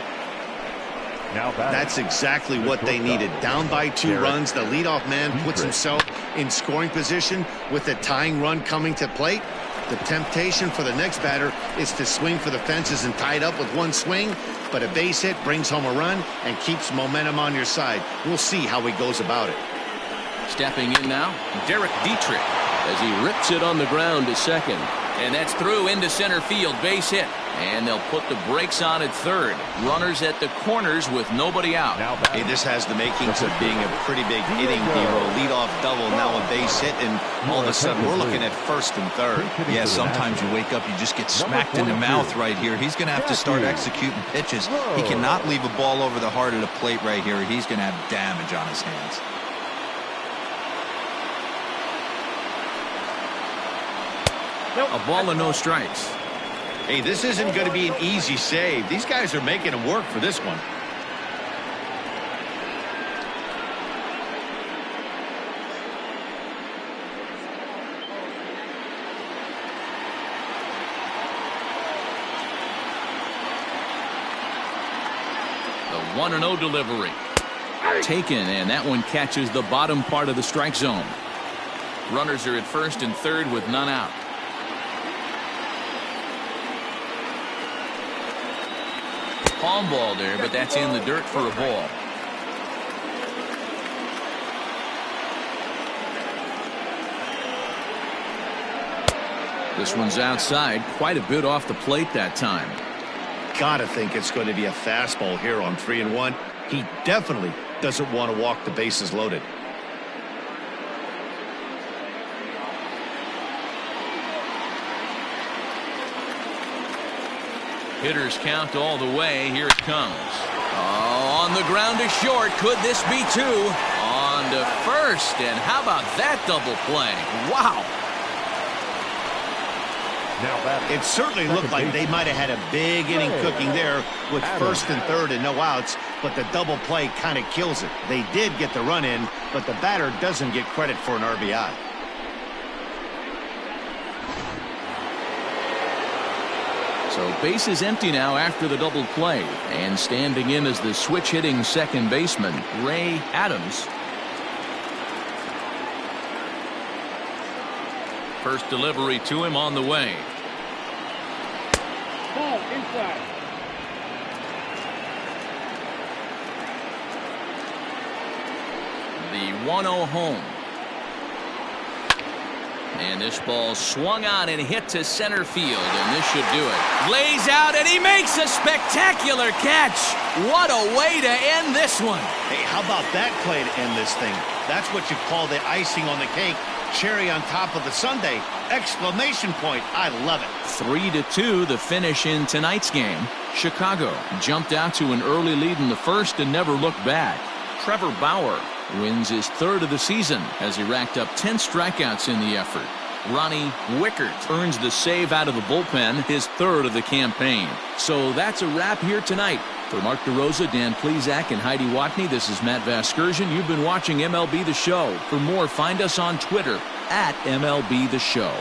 That's exactly what they needed. Down by 2 runs, the leadoff man puts himself in scoring position with a tying run coming to plate. The temptation for the next batter is to swing for the fences and tie it up with 1 swing, but a base hit brings home a run and keeps momentum on your side. We'll see how he goes about it. Stepping in now, Derek Dietrich, as he rips it on the ground to second. And that's through into center field, base hit. And they'll put the brakes on at third. Runners at the corners with nobody out. Hey, this has the makings of being a pretty big inning, Dero. Leadoff double, now a base hit, and all of a sudden we're looking at first and third. Yeah, sometimes you wake up, you just get smacked in the mouth right here. He's going to have to start executing pitches. He cannot leave a ball over the heart of the plate right here. He's going to have damage on his hands. A ball and no strikes. Hey, this isn't going to be an easy save. These guys are making him work for this one. The 1-0 delivery. Taken, and that one catches the bottom part of the strike zone. Runners are at first and third with none out. Palm ball there, but that's in the dirt for a ball. This one's outside, quite a bit off the plate that time. Gotta think it's going to be a fastball here on 3-1. He definitely doesn't want to walk the bases loaded. Hitters count all the way. Here it comes. Oh, on the ground to short. Could this be 2? On to first. And how about that double play? Wow. It certainly looked like they might have had a big inning cooking there with first and third and no outs, but the double play kind of kills it. They did get the run in, but the batter doesn't get credit for an RBI. So base is empty now after the double play. And standing in as the switch-hitting second baseman, Ray Adams. First delivery to him on the way. Ball inside. The 1-0 home. And this ball swung on and hit to center field, and this should do it. Lays out, and he makes a spectacular catch. What a way to end this one. Hey, how about that play to end this thing? That's what you call the icing on the cake. Cherry on top of the sundae. Exclamation point. I love it. 3-2 the finish in tonight's game. Chicago jumped out to an early lead in the first and never looked back. Trevor Bauer wins his third of the season as he racked up 10 strikeouts in the effort. Ronnie Wickert earns the save out of the bullpen, his third of the campaign. So that's a wrap here tonight. For Mark DeRosa, Dan Plesac, and Heidi Watney, this is Matt Vasgersian. You've been watching MLB The Show. For more, find us on Twitter @MLB The Show.